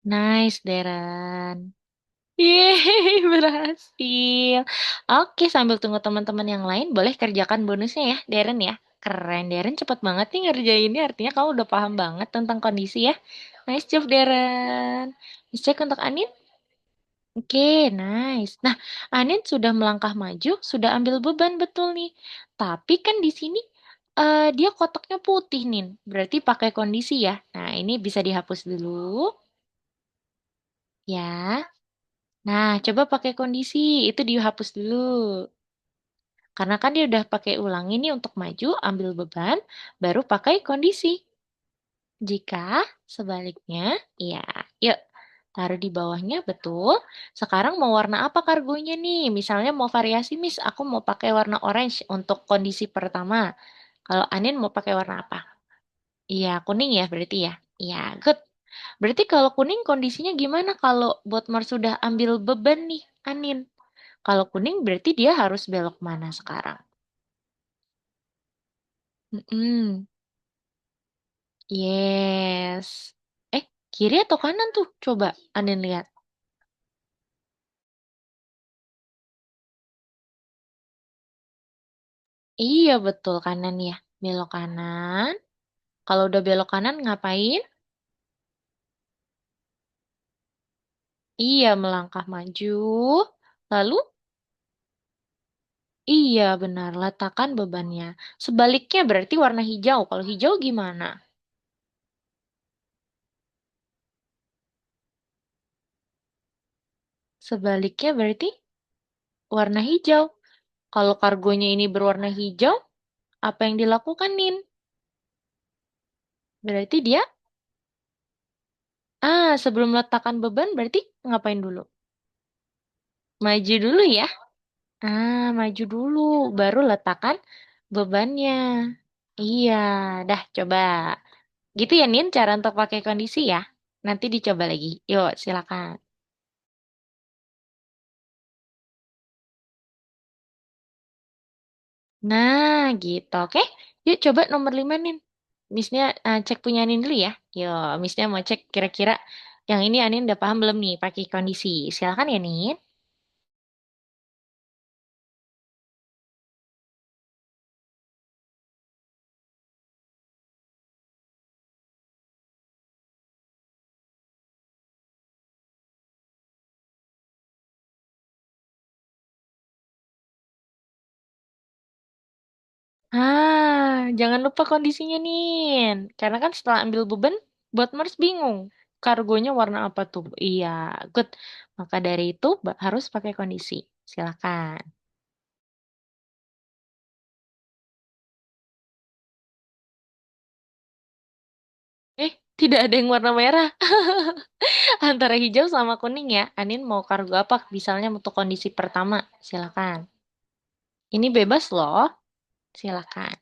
Nice, Deren. Yeay, berhasil. Oke, sambil tunggu teman-teman yang lain, boleh kerjakan bonusnya ya, Deren ya. Keren, Deren cepet banget nih ngerjainnya, artinya kamu udah paham banget tentang kondisi ya. Nice job, Deren. Bisa cek untuk Anin? Oke, nice. Nah, Anin sudah melangkah maju, sudah ambil beban betul nih. Tapi kan di sini dia kotaknya putih nih, berarti pakai kondisi ya. Nah, ini bisa dihapus dulu, ya. Nah, coba pakai kondisi, itu dihapus dulu. Karena kan dia udah pakai ulang ini untuk maju, ambil beban, baru pakai kondisi. Jika sebaliknya, ya, yuk taruh di bawahnya, betul. Sekarang mau warna apa kargonya nih? Misalnya mau variasi, Miss, aku mau pakai warna orange untuk kondisi pertama. Kalau Anin mau pakai warna apa? Iya, kuning ya berarti ya. Iya, good. Berarti kalau kuning kondisinya gimana kalau Botmar sudah ambil beban nih, Anin? Kalau kuning berarti dia harus belok mana sekarang? Mm-mm. Yes. Kiri atau kanan tuh? Coba Anin lihat. Iya, betul kanan ya. Belok kanan. Kalau udah belok kanan ngapain? Iya, melangkah maju. Lalu, iya benar, letakkan bebannya. Sebaliknya berarti warna hijau. Kalau hijau gimana? Sebaliknya berarti warna hijau. Kalau kargonya ini berwarna hijau, apa yang dilakukan, Nin? Berarti dia, sebelum meletakkan beban berarti ngapain dulu? Maju dulu ya. Maju dulu, baru letakkan bebannya. Iya, dah coba. Gitu ya, Nin, cara untuk pakai kondisi ya. Nanti dicoba lagi. Yuk, silakan. Nah, gitu. Oke, yuk coba nomor 5, Nin. Misnya cek punya Nin dulu ya. Yuk, Misnya mau cek kira-kira yang ini Anin udah paham belum nih pakai kondisi. Silakan ya, Nin. Jangan lupa kondisinya, Nin. Karena kan setelah ambil beban, buat Mars bingung. Kargonya warna apa tuh? Iya, good. Maka dari itu harus pakai kondisi. Silakan. Tidak ada yang warna merah. Antara hijau sama kuning ya. Anin mau kargo apa? Misalnya untuk kondisi pertama. Silakan. Ini bebas loh. Silakan.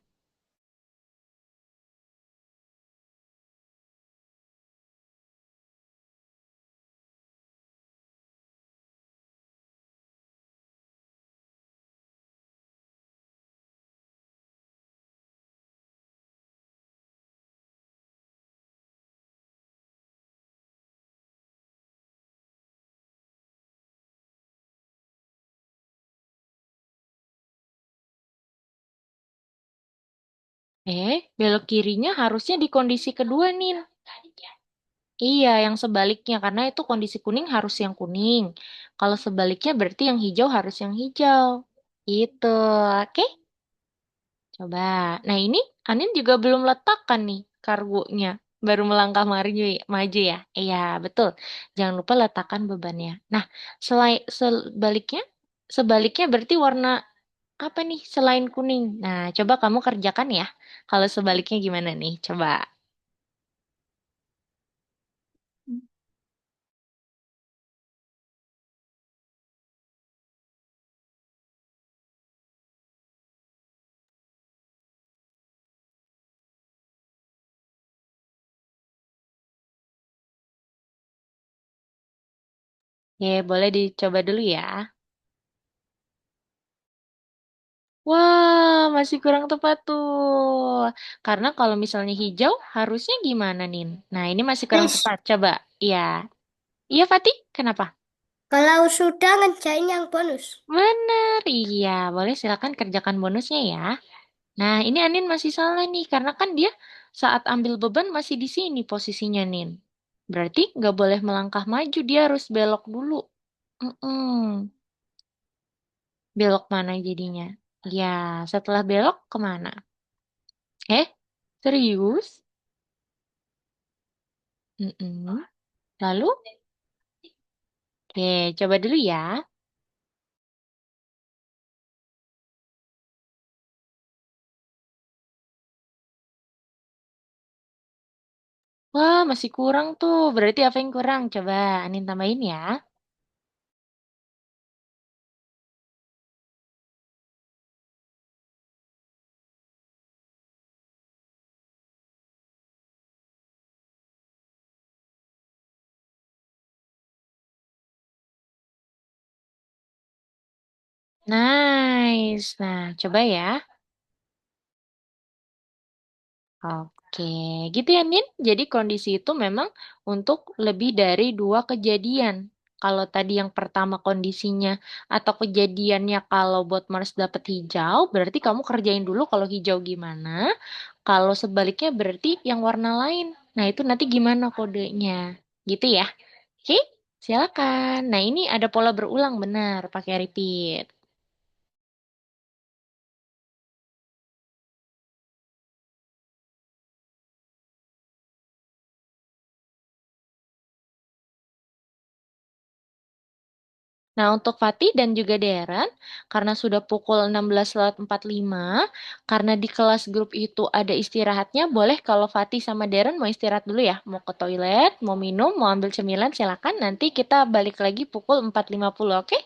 Belok kirinya harusnya di kondisi kedua, Nin. Iya, yang sebaliknya. Karena itu kondisi kuning harus yang kuning. Kalau sebaliknya berarti yang hijau harus yang hijau. Itu, oke? Coba. Nah, ini Anin juga belum letakkan nih kargonya. Baru melangkah maju ya. Iya, betul. Jangan lupa letakkan bebannya. Nah, sebaliknya, sebaliknya berarti warna apa nih selain kuning? Nah, coba kamu kerjakan ya. Kalau sebaliknya gimana nih? Coba. Ya, boleh dicoba dulu ya. Wah, masih kurang tepat tuh. Karena kalau misalnya hijau, harusnya gimana, Nin? Nah, ini masih kurang Tes, tepat. Coba. Iya. Iya, Fatih. Kenapa? kalau sudah ngerjain yang bonus. Benar. Iya, boleh silakan kerjakan bonusnya ya. Nah, ini Anin masih salah nih. Karena kan dia saat ambil beban masih di sini posisinya, Nin. Berarti nggak boleh melangkah maju. Dia harus belok dulu. Mm-mm. Belok mana jadinya? Ya, setelah belok kemana? Eh, serius? Mm-mm. Lalu, oke, coba dulu ya. Wah, masih kurang tuh. Berarti apa yang kurang? Coba Anin tambahin ya. Nice. Nah, coba ya. Oke, gitu ya, Nin. Jadi kondisi itu memang untuk lebih dari dua kejadian. Kalau tadi yang pertama kondisinya atau kejadiannya kalau bot Mars dapet hijau, berarti kamu kerjain dulu kalau hijau gimana. Kalau sebaliknya berarti yang warna lain. Nah, itu nanti gimana kodenya. Gitu ya. Oke, silakan. Nah, ini ada pola berulang benar, pakai repeat. Nah, untuk Fatih dan juga Deren, karena sudah pukul 16:45, karena di kelas grup itu ada istirahatnya, boleh kalau Fatih sama Deren mau istirahat dulu ya. Mau ke toilet, mau minum, mau ambil cemilan, silakan. Nanti kita balik lagi pukul 4:50, oke?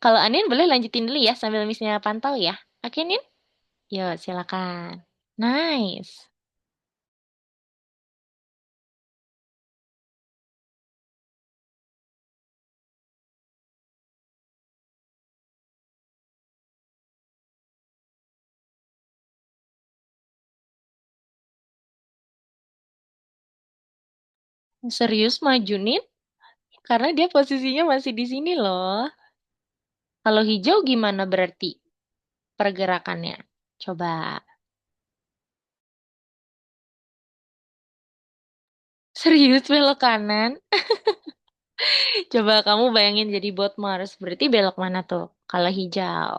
Kalau Anin boleh lanjutin dulu ya sambil misalnya pantau ya. Oke, Nin? Yuk, silakan. Nice. Serius maju, Nin? Karena dia posisinya masih di sini loh. Kalau hijau gimana berarti pergerakannya? Coba. Serius belok kanan? Coba kamu bayangin jadi bot Mars. Berarti belok mana tuh? Kalau hijau.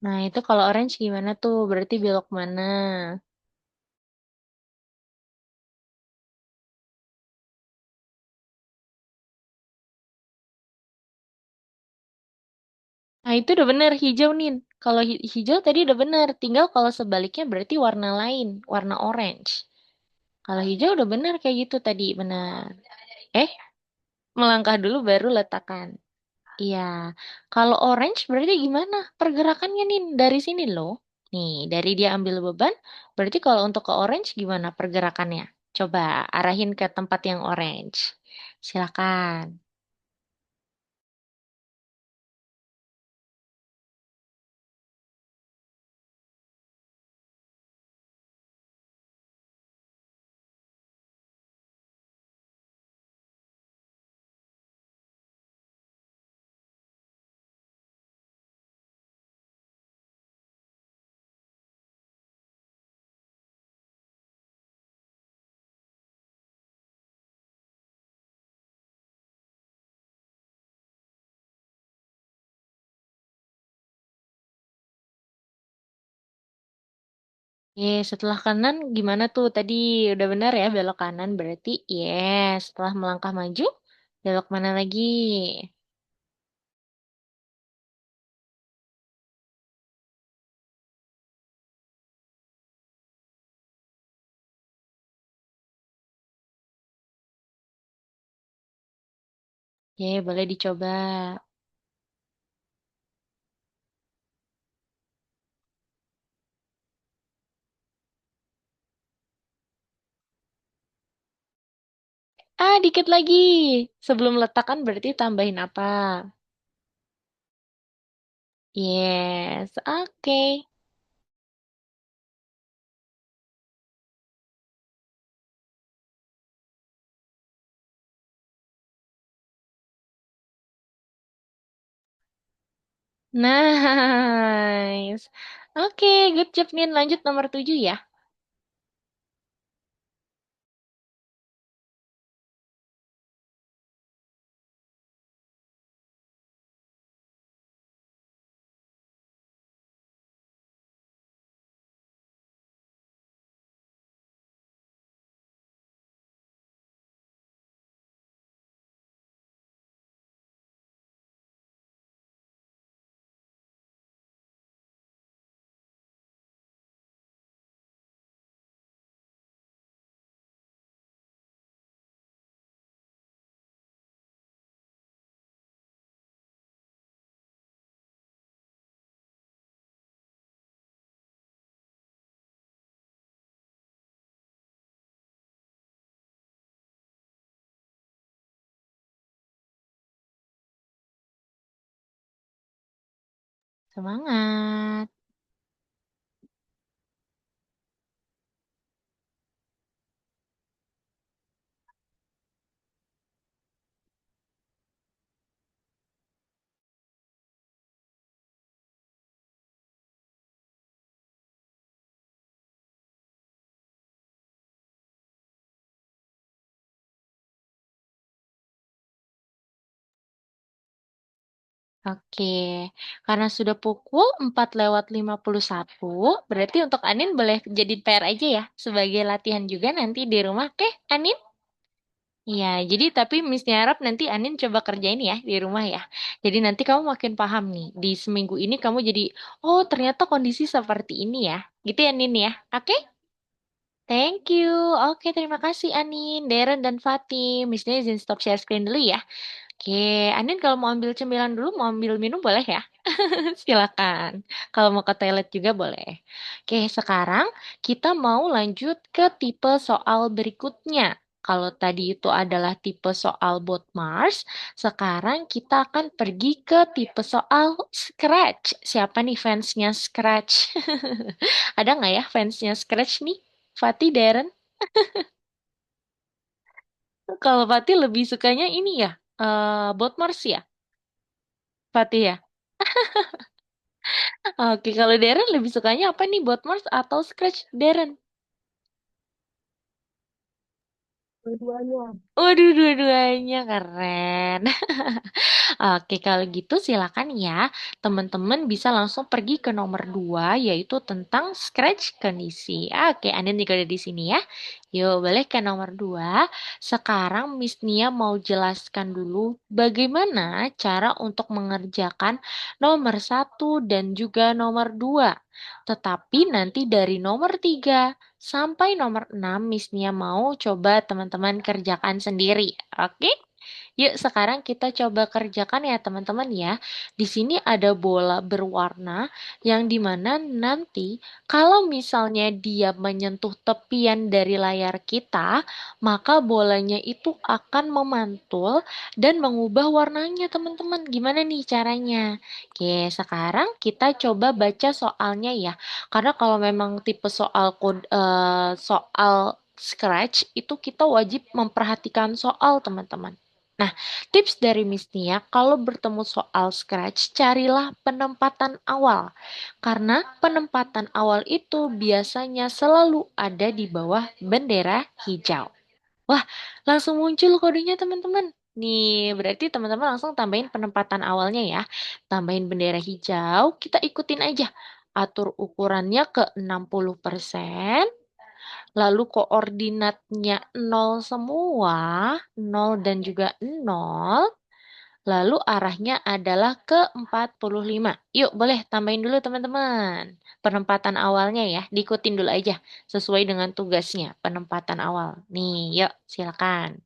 Nah, itu kalau orange gimana tuh? Berarti belok mana? Nah, itu udah bener hijau, Nin. Kalau hijau tadi udah bener. Tinggal kalau sebaliknya berarti warna lain, warna orange. Kalau hijau udah bener kayak gitu tadi, bener. Eh, melangkah dulu baru letakkan. Iya, kalau orange berarti gimana? Pergerakannya nih dari sini loh. Nih, dari dia ambil beban, berarti kalau untuk ke orange gimana pergerakannya? Coba arahin ke tempat yang orange. Silakan. Setelah kanan gimana tuh? Tadi udah benar ya belok kanan berarti yes. Setelah melangkah maju, belok mana lagi? Boleh dicoba. Ah, dikit lagi. Sebelum letakkan berarti tambahin apa? Yes, oke. Nice. Oke, good job Nin. Lanjut nomor 7 ya. Semangat. Oke, karena sudah pukul 4:51, berarti untuk Anin boleh jadi PR aja ya, sebagai latihan juga nanti di rumah. Oke, Anin? Iya, jadi tapi Miss harap nanti Anin coba kerjain ya di rumah ya. Jadi nanti kamu makin paham nih, di seminggu ini kamu jadi, oh ternyata kondisi seperti ini ya. Gitu ya, Nin ya. Oke? Thank you. Oke, terima kasih Anin, Darren, dan Fatim. Miss izin stop share screen dulu ya. Oke, Anin kalau mau ambil cemilan dulu, mau ambil minum boleh ya? Silakan. Kalau mau ke toilet juga boleh. Oke, sekarang kita mau lanjut ke tipe soal berikutnya. Kalau tadi itu adalah tipe soal bot Mars, sekarang kita akan pergi ke tipe soal Scratch. Siapa nih fansnya Scratch? Ada nggak ya fansnya Scratch nih? Fatih, Darren? Kalau Fatih lebih sukanya ini ya, bot Mars ya? Fatih ya? Oke, kalau Darren lebih sukanya apa nih, bot Mars atau Scratch, Darren? Dua-duanya. Waduh, dua-duanya keren. Oke, kalau gitu silakan ya. Teman-teman bisa langsung pergi ke nomor 2, yaitu tentang scratch kondisi. Oke, Anda juga ada di sini ya. Yuk, boleh ke nomor 2. Sekarang Miss Nia mau jelaskan dulu bagaimana cara untuk mengerjakan nomor 1 dan juga nomor 2. Tetapi nanti dari nomor 3 sampai nomor 6 Miss Nia mau coba teman-teman kerjakan sendiri. Oke? Yuk, sekarang kita coba kerjakan ya teman-teman ya. Di sini ada bola berwarna yang dimana nanti kalau misalnya dia menyentuh tepian dari layar kita, maka bolanya itu akan memantul dan mengubah warnanya teman-teman. Gimana nih caranya? Oke, sekarang kita coba baca soalnya ya. Karena kalau memang tipe soal Scratch itu kita wajib memperhatikan soal teman-teman. Nah, tips dari Miss Nia, kalau bertemu soal scratch, carilah penempatan awal. Karena penempatan awal itu biasanya selalu ada di bawah bendera hijau. Wah, langsung muncul kodenya teman-teman. Nih, berarti teman-teman langsung tambahin penempatan awalnya ya. Tambahin bendera hijau, kita ikutin aja. Atur ukurannya ke 60%, lalu koordinatnya 0 semua, 0 dan juga 0. Lalu arahnya adalah ke 45. Yuk, boleh tambahin dulu teman-teman. Penempatan awalnya ya, diikutin dulu aja sesuai dengan tugasnya, penempatan awal. Nih, yuk, silakan.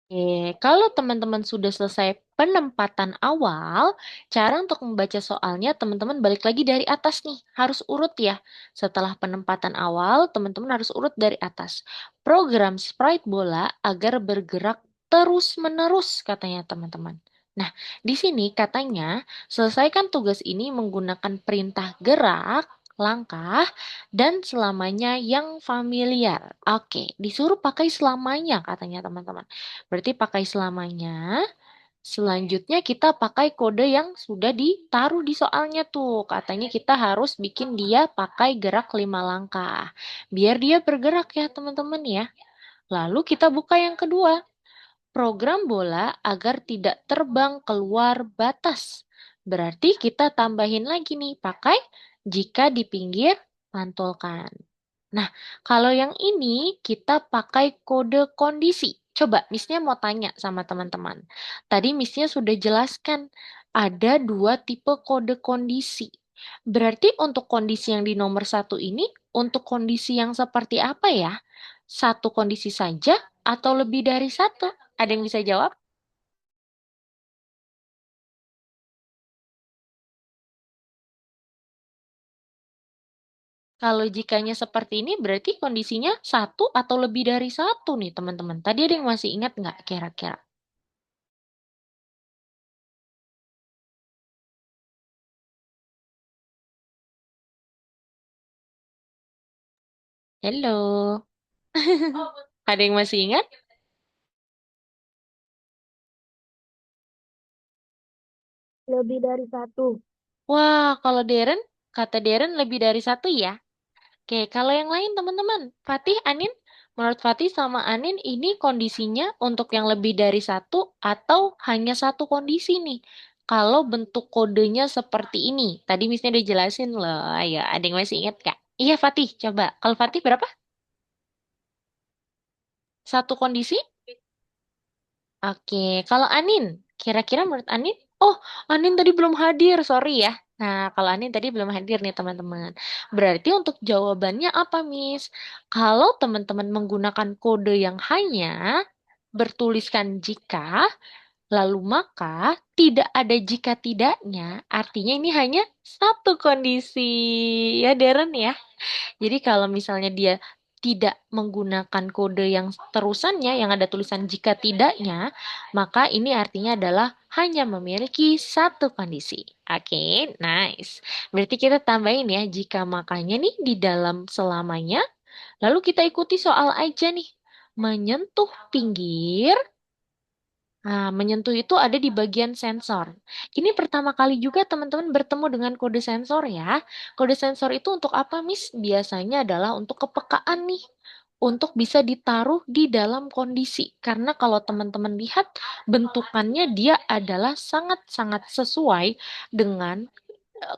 Oke, kalau teman-teman sudah selesai penempatan awal, cara untuk membaca soalnya teman-teman balik lagi dari atas nih, harus urut ya. Setelah penempatan awal, teman-teman harus urut dari atas. Program sprite bola agar bergerak terus-menerus katanya teman-teman. Nah, di sini katanya selesaikan tugas ini menggunakan perintah gerak, langkah, dan selamanya yang familiar. Oke, disuruh pakai selamanya katanya teman-teman. Berarti pakai selamanya. Selanjutnya kita pakai kode yang sudah ditaruh di soalnya tuh. Katanya kita harus bikin dia pakai gerak 5 langkah. Biar dia bergerak ya teman-teman ya. Lalu kita buka yang kedua. Program bola agar tidak terbang keluar batas. Berarti kita tambahin lagi nih pakai jika di pinggir pantulkan. Nah, kalau yang ini kita pakai kode kondisi. Coba, Missnya mau tanya sama teman-teman. Tadi Missnya sudah jelaskan ada dua tipe kode kondisi. Berarti untuk kondisi yang di nomor satu ini, untuk kondisi yang seperti apa ya? Satu kondisi saja atau lebih dari satu? Ada yang bisa jawab? Kalau jikanya seperti ini, berarti kondisinya satu atau lebih dari satu nih, teman-teman. Tadi ada yang masih ingat nggak kira-kira? Halo, ada yang masih ingat? Lebih dari satu. Wah, kalau Darren, kata Darren lebih dari satu ya. Oke, kalau yang lain teman-teman, Fatih, Anin, menurut Fatih sama Anin ini kondisinya untuk yang lebih dari satu atau hanya satu kondisi nih? Kalau bentuk kodenya seperti ini, tadi Missnya udah jelasin loh. Ayo, ada yang masih ingat Kak? Iya, Fatih, coba. Kalau Fatih berapa? Satu kondisi? Oke, kalau Anin, kira-kira menurut Anin? Oh, Anin tadi belum hadir, sorry ya. Nah, kalau Anin tadi belum hadir nih teman-teman. Berarti untuk jawabannya apa, Miss? Kalau teman-teman menggunakan kode yang hanya bertuliskan jika, lalu maka tidak ada jika tidaknya, artinya ini hanya satu kondisi. Ya, Darren ya. Jadi kalau misalnya dia tidak menggunakan kode yang terusannya yang ada tulisan jika tidaknya, maka ini artinya adalah hanya memiliki satu kondisi. Oke, nice. Berarti kita tambahin ya jika makanya nih di dalam selamanya, lalu kita ikuti soal aja nih. Menyentuh pinggir. Nah, menyentuh itu ada di bagian sensor. Ini pertama kali juga teman-teman bertemu dengan kode sensor ya. Kode sensor itu untuk apa, Miss? Biasanya adalah untuk kepekaan nih. Untuk bisa ditaruh di dalam kondisi. Karena kalau teman-teman lihat bentukannya dia adalah sangat-sangat sesuai dengan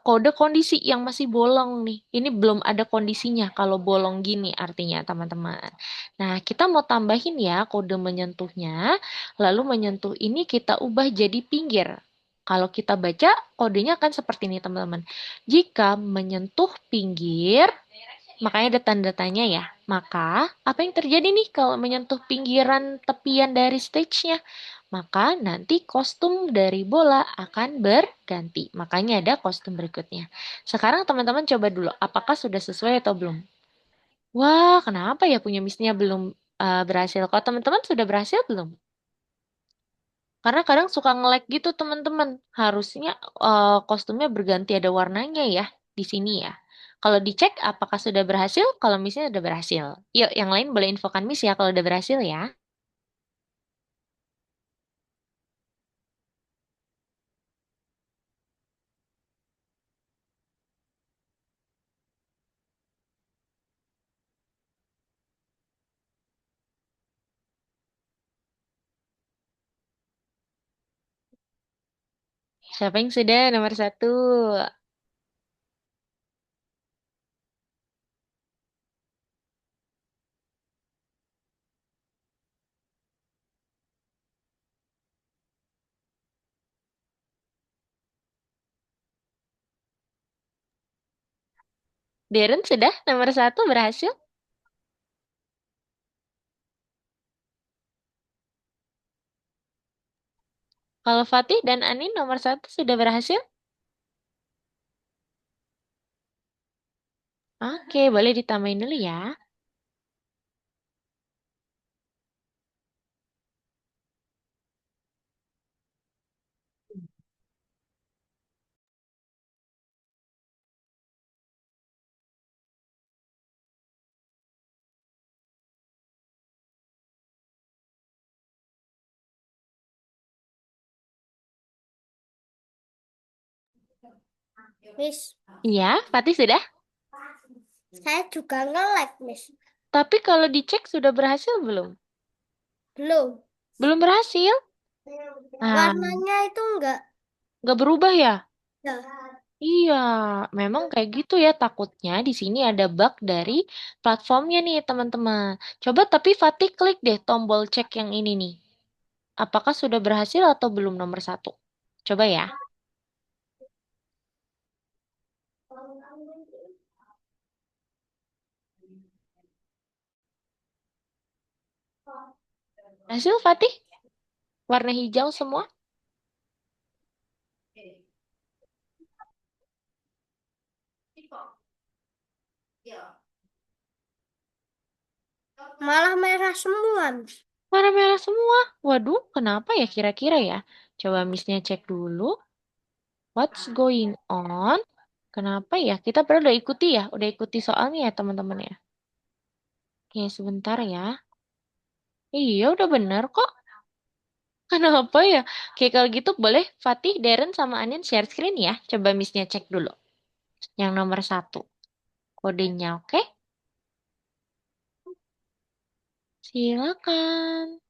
kode kondisi yang masih bolong nih. Ini belum ada kondisinya kalau bolong gini artinya teman-teman. Nah, kita mau tambahin ya kode menyentuhnya. Lalu menyentuh ini kita ubah jadi pinggir. Kalau kita baca kodenya akan seperti ini teman-teman. Jika menyentuh pinggir, makanya ada tanda tanya ya. Maka, apa yang terjadi nih kalau menyentuh pinggiran tepian dari stage-nya? Maka nanti kostum dari bola akan berganti. Makanya ada kostum berikutnya. Sekarang teman-teman coba dulu, apakah sudah sesuai atau belum? Wah, kenapa ya punya miss-nya belum berhasil? Kalau teman-teman sudah berhasil belum? Karena kadang suka nge-lag gitu teman-teman. Harusnya kostumnya berganti ada warnanya ya di sini ya. Kalau dicek apakah sudah berhasil? Kalau misalnya sudah berhasil. Yuk, yang lain boleh infokan Miss ya kalau udah berhasil ya. Siapa yang sudah nomor satu? Darren sudah nomor satu berhasil? Kalau Fatih dan Ani nomor satu sudah berhasil? Oke, boleh ditambahin dulu ya. Miss, Iya, Fatih sudah. saya juga nge-lag, Miss. Tapi kalau dicek sudah berhasil belum? Belum. Belum berhasil? Nah, Warnanya itu nggak berubah ya? ya. Iya, memang kayak gitu ya takutnya di sini ada bug dari platformnya nih teman-teman. Coba tapi Fatih klik deh tombol cek yang ini nih. Apakah sudah berhasil atau belum nomor satu? Coba ya. Hasil Fatih, warna hijau semua. Malah merah semua, Miss. Warna merah semua. Waduh, kenapa ya kira-kira ya? Coba Missnya cek dulu. What's going on? Kenapa ya? Kita pernah udah ikuti ya? Udah ikuti soalnya ya teman-teman ya? Oke, sebentar ya. Iya, udah bener kok. Kenapa ya? Oke, kalau gitu boleh Fatih, Darren, sama Anin share screen ya. Coba Missnya cek dulu. Yang nomor satu. Kodenya oke? Silakan.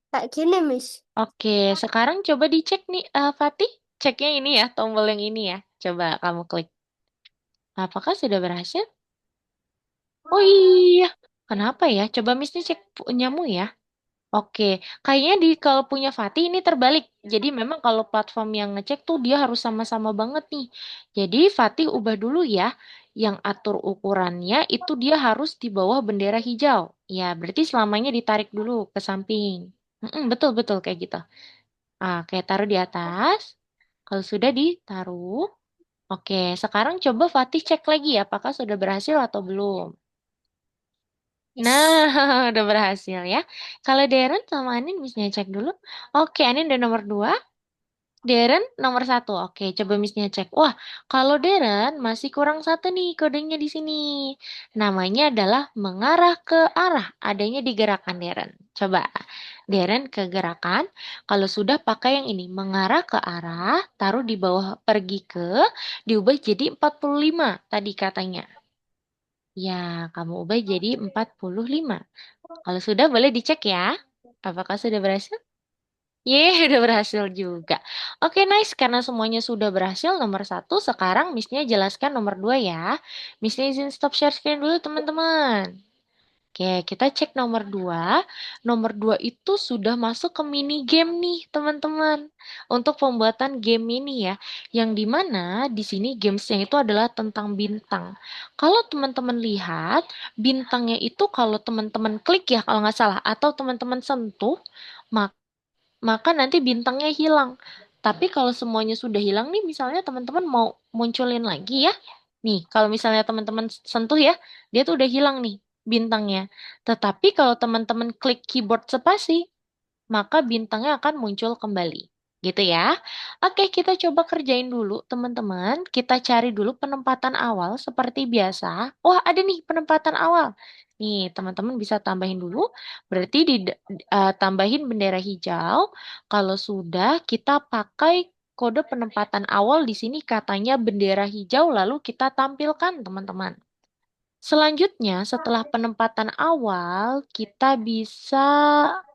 Kayak gini, Miss. Oke, sekarang coba dicek nih, Fatih. Ceknya ini ya, tombol yang ini ya. Coba kamu klik. Apakah sudah berhasil? Oh iya, kenapa ya? Coba Missnya cek punyamu ya. Oke, kayaknya di kalau punya Fatih ini terbalik. Jadi memang kalau platform yang ngecek tuh dia harus sama-sama banget nih. Jadi Fatih ubah dulu ya. Yang atur ukurannya itu dia harus di bawah bendera hijau. Ya, berarti selamanya ditarik dulu ke samping. Betul-betul kayak gitu. Ah, kayak taruh di atas. Kalau sudah ditaruh, oke. Sekarang coba Fatih cek lagi ya, apakah sudah berhasil atau belum. Nah, Yes. udah berhasil ya. Kalau Darren sama Anin bisa cek dulu. Oke, Anin udah nomor 2. Darren nomor 1. Oke, coba Missnya cek. Wah, kalau Darren masih kurang satu nih kodenya di sini. Namanya adalah mengarah ke arah. Adanya di gerakan Darren. Coba, Darren ke gerakan. Kalau sudah pakai yang ini, mengarah ke arah, taruh di bawah pergi ke, diubah jadi 45 tadi katanya. Ya, kamu ubah jadi 45. Kalau sudah boleh dicek ya. Apakah sudah berhasil? Yeay, udah berhasil juga. Oke, nice. Karena semuanya sudah berhasil, nomor satu. Sekarang Missnya jelaskan nomor dua ya. Missnya izin stop share screen dulu, teman-teman. Oke, kita cek nomor dua. Nomor dua itu sudah masuk ke mini game nih, teman-teman. Untuk pembuatan game ini ya. Yang dimana di sini gamesnya itu adalah tentang bintang. Kalau teman-teman lihat, bintangnya itu kalau teman-teman klik ya, kalau nggak salah. Atau teman-teman sentuh, maka nanti bintangnya hilang. Tapi kalau semuanya sudah hilang nih, misalnya teman-teman mau munculin lagi ya. Nih, kalau misalnya teman-teman sentuh ya, dia tuh udah hilang nih bintangnya. Tetapi kalau teman-teman klik keyboard spasi, maka bintangnya akan muncul kembali. Gitu ya. Oke, kita coba kerjain dulu, teman-teman. Kita cari dulu penempatan awal seperti biasa. Wah, ada nih penempatan awal. Nih, teman-teman bisa tambahin dulu. Berarti tambahin bendera hijau. Kalau sudah, kita pakai kode penempatan awal di sini katanya bendera hijau lalu kita tampilkan, teman-teman. Selanjutnya, setelah penempatan awal, kita bisa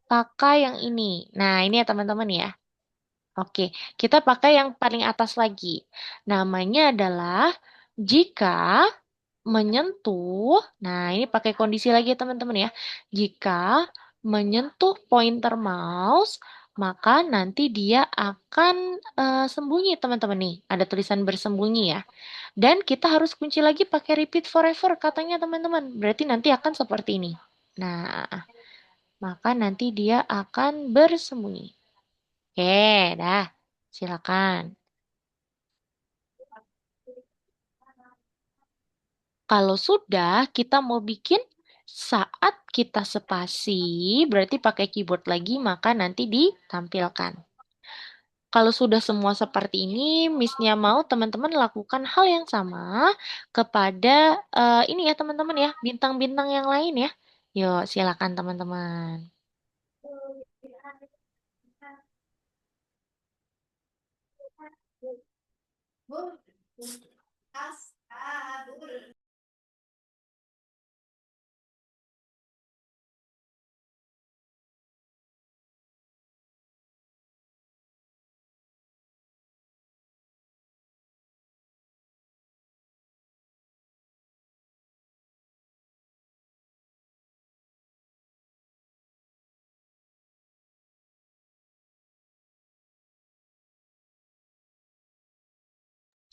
pakai yang ini. Nah, ini ya teman-teman ya. Oke, kita pakai yang paling atas lagi. Namanya adalah jika menyentuh, nah ini pakai kondisi lagi ya teman-teman ya. Jika menyentuh pointer mouse, maka nanti dia akan sembunyi teman-teman nih. Ada tulisan bersembunyi ya. Dan kita harus kunci lagi pakai repeat forever katanya teman-teman. Berarti nanti akan seperti ini. Nah, maka nanti dia akan bersembunyi. Oke, dah. Silakan. Kalau sudah, kita mau bikin saat kita spasi, berarti pakai keyboard lagi, maka nanti ditampilkan. Kalau sudah semua seperti ini, Miss-nya mau teman-teman lakukan hal yang sama kepada ini ya teman-teman ya, bintang-bintang yang lain ya. Yuk, silakan teman-teman.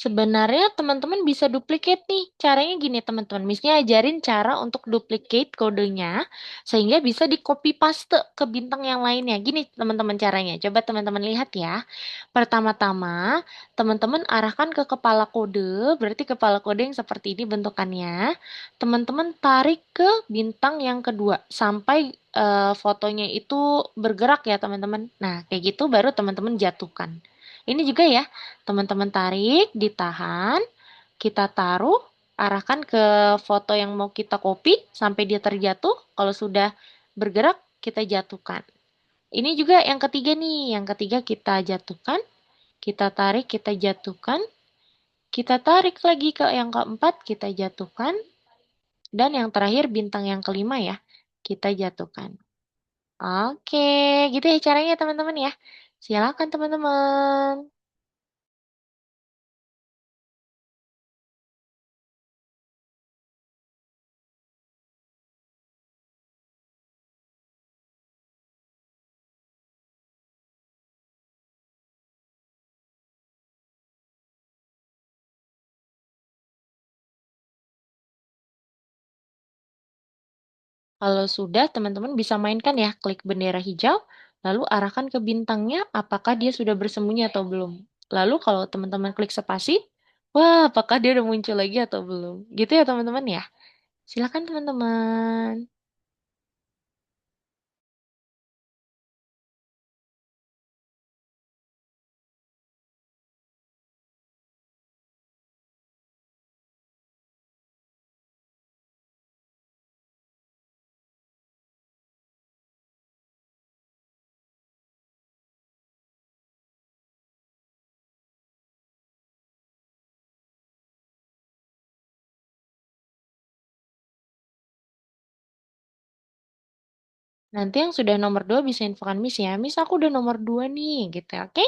Sebenarnya teman-teman bisa duplicate nih. Caranya gini teman-teman. Misalnya ajarin cara untuk duplicate kodenya sehingga bisa di copy paste ke bintang yang lainnya. Gini teman-teman caranya. Coba teman-teman lihat ya. Pertama-tama teman-teman arahkan ke kepala kode, berarti kepala kode yang seperti ini bentukannya. Teman-teman tarik ke bintang yang kedua sampai fotonya itu bergerak ya teman-teman. Nah, kayak gitu baru teman-teman jatuhkan. Ini juga ya. Teman-teman tarik, ditahan, kita taruh, arahkan ke foto yang mau kita copy sampai dia terjatuh. Kalau sudah bergerak, kita jatuhkan. Ini juga yang ketiga nih. Yang ketiga kita jatuhkan, kita tarik, kita jatuhkan, kita tarik lagi ke yang keempat, kita jatuhkan, dan yang terakhir bintang yang kelima ya, kita jatuhkan. Oke, gitu ya caranya teman-teman ya. Silakan teman-teman. Kalau sudah, teman-teman bisa mainkan ya, klik bendera hijau, lalu arahkan ke bintangnya apakah dia sudah bersembunyi atau belum. Lalu kalau teman-teman klik spasi, wah, apakah dia udah muncul lagi atau belum. Gitu ya teman-teman ya. Silakan teman-teman. Nanti yang sudah nomor 2 bisa infokan Miss ya. Miss aku udah nomor 2 nih, gitu. Oke?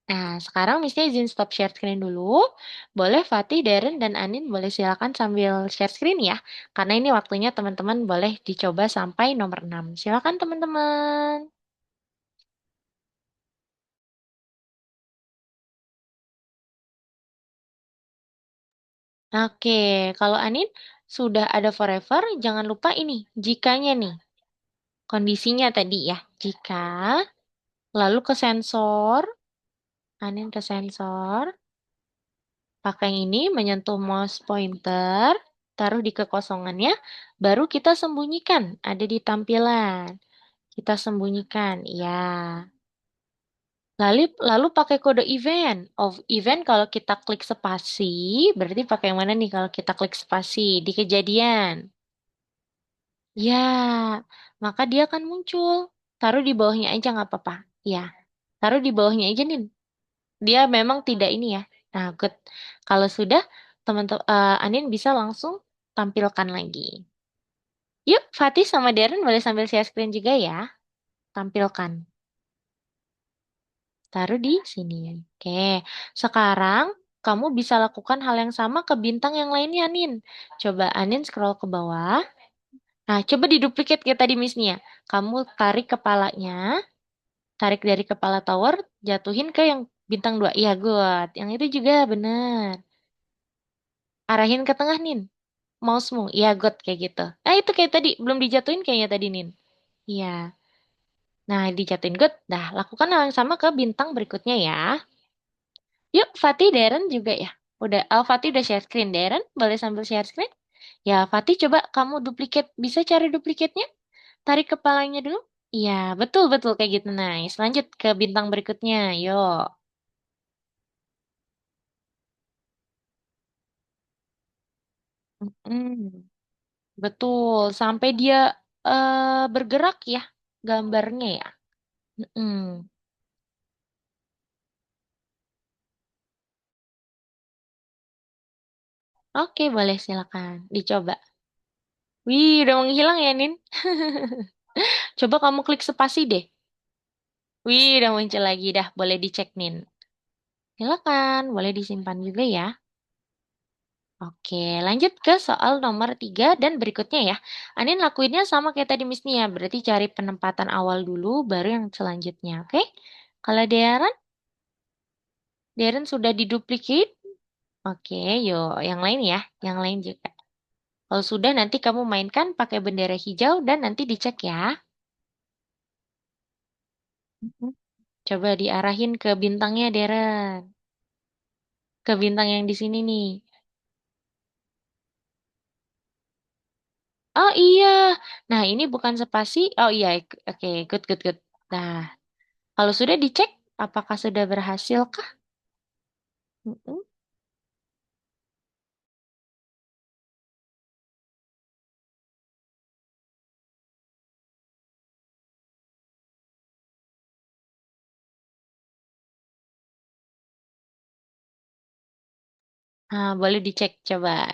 Nah, sekarang Missnya izin stop share screen dulu. Boleh Fatih, Darren, dan Anin boleh silakan sambil share screen ya. Karena ini waktunya teman-teman boleh dicoba sampai nomor 6. Silakan teman-teman. Oke, kalau Anin sudah ada forever, jangan lupa ini, jikanya nih. Kondisinya tadi ya. Jika, lalu ke sensor, Anin ke sensor. Pakai ini menyentuh mouse pointer, taruh di kekosongannya, baru kita sembunyikan, ada di tampilan. Kita sembunyikan, ya. Lalu pakai kode event. Of event kalau kita klik spasi, berarti pakai yang mana nih kalau kita klik spasi di kejadian? Ya, maka dia akan muncul. Taruh di bawahnya aja nggak apa-apa. Ya, taruh di bawahnya aja nih. Dia memang tidak ini ya. Nah, good. Kalau sudah, teman-teman Anin bisa langsung tampilkan lagi. Yuk, Fatih sama Darren boleh sambil share screen juga ya. Tampilkan. Taruh di sini. Oke, sekarang kamu bisa lakukan hal yang sama ke bintang yang lainnya, Anin. Coba Anin scroll ke bawah. Nah, coba diduplikat kayak tadi Miss Nia. Kamu tarik kepalanya, tarik dari kepala tower, jatuhin ke yang bintang 2. Iya, good. Yang itu juga benar. Arahin ke tengah, Nin. Mousemu. Iya, good. Kayak gitu. Itu kayak tadi. Belum dijatuhin kayaknya tadi, Nin. Iya. Nah, dijatuhin good. Dah, lakukan hal yang sama ke bintang berikutnya ya. Yuk, Fatih, Darren juga ya. Udah, Fatih udah share screen. Darren, boleh sambil share screen? Ya, Fatih coba kamu duplicate. Bisa cari duplicate-nya? Tarik kepalanya dulu. Iya, betul-betul kayak gitu. Nice. Lanjut ke bintang berikutnya. Yuk. Mm, betul. Sampai dia bergerak ya gambarnya ya. Mm. Oke, boleh silakan. Dicoba. Wih, udah menghilang ya, Nin? Coba kamu klik spasi deh. Wih, udah muncul lagi. Dah, boleh dicek, Nin. Silakan, boleh disimpan juga ya. Oke, lanjut ke soal nomor 3 dan berikutnya ya. Anin lakuinnya sama kayak tadi Miss Nia, berarti cari penempatan awal dulu, baru yang selanjutnya, oke? Kalau Dearan, Darren sudah diduplicate? Oke, yuk. Yang lain ya. Yang lain juga. Kalau sudah, nanti kamu mainkan pakai bendera hijau dan nanti dicek ya. Mhm. Coba diarahin ke bintangnya, Darren. Ke bintang yang di sini nih. Oh iya. Nah, ini bukan spasi. Oh iya, oke, good, good, good. Nah, kalau sudah dicek, apakah sudah berhasil kah? Mm-mm. Nah, boleh dicek coba,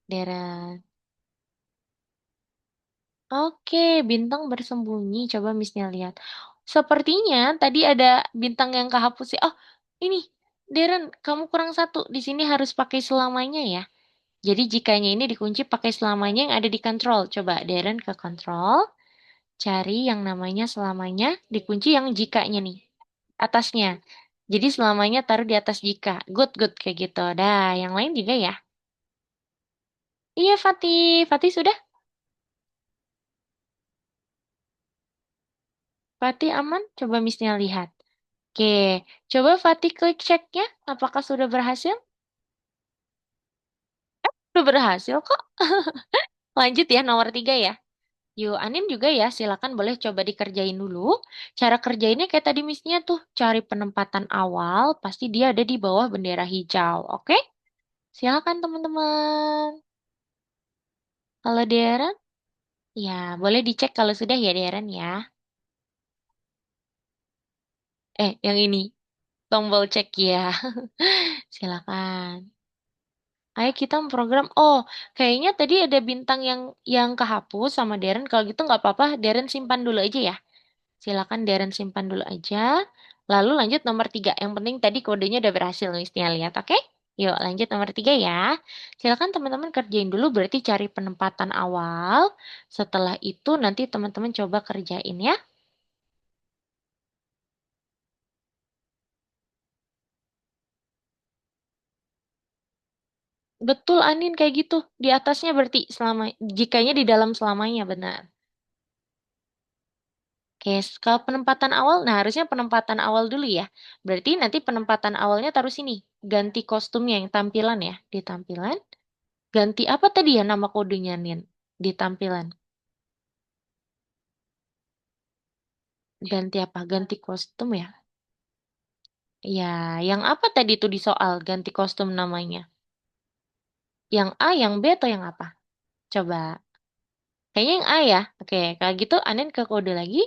Darren. Oke, bintang bersembunyi. Coba Missnya lihat. Sepertinya tadi ada bintang yang kehapus ya. Oh, ini, Darren, kamu kurang satu. Di sini harus pakai selamanya ya. Jadi jikanya ini dikunci pakai selamanya yang ada di control. Coba Darren ke control, cari yang namanya selamanya, dikunci yang jikanya nih, atasnya. Jadi selamanya taruh di atas jika. Good, good kayak gitu. Dah, yang lain juga ya. Iya, Fatih. Fatih sudah? Fatih aman? Coba Missnya lihat. Oke, coba Fatih klik ceknya. Apakah sudah berhasil? Sudah berhasil kok. Lanjut ya, nomor 3 ya. Yuk, Anin juga ya, silakan boleh coba dikerjain dulu. Cara kerjainnya kayak tadi Missnya tuh, cari penempatan awal, pasti dia ada di bawah bendera hijau. Oke? Silakan teman-teman. Kalau Darren, ya boleh dicek kalau sudah ya Darren ya. Yang ini, tombol cek ya. Silakan. Ayo kita program. Oh, kayaknya tadi ada bintang yang kehapus sama Darren. Kalau gitu nggak apa-apa, Darren simpan dulu aja ya. Silakan Darren simpan dulu aja. Lalu lanjut nomor 3. Yang penting tadi kodenya udah berhasil Miss-nya lihat, oke? Yuk lanjut nomor 3 ya. Silakan teman-teman kerjain dulu berarti cari penempatan awal. Setelah itu nanti teman-teman coba kerjain ya. Betul Anin kayak gitu. Di atasnya berarti selama jikanya di dalam selamanya benar. Oke, kalau penempatan awal, nah harusnya penempatan awal dulu ya. Berarti nanti penempatan awalnya taruh sini. Ganti kostumnya yang tampilan ya. Di tampilan. Ganti apa tadi ya nama kodenya, Nin? Di tampilan. Ganti apa? Ganti kostum ya? Ya, yang apa tadi tuh di soal ganti kostum namanya? Yang A, yang B, atau yang apa? Coba. Kayaknya yang A ya. Oke, kalau gitu Anin ke kode lagi.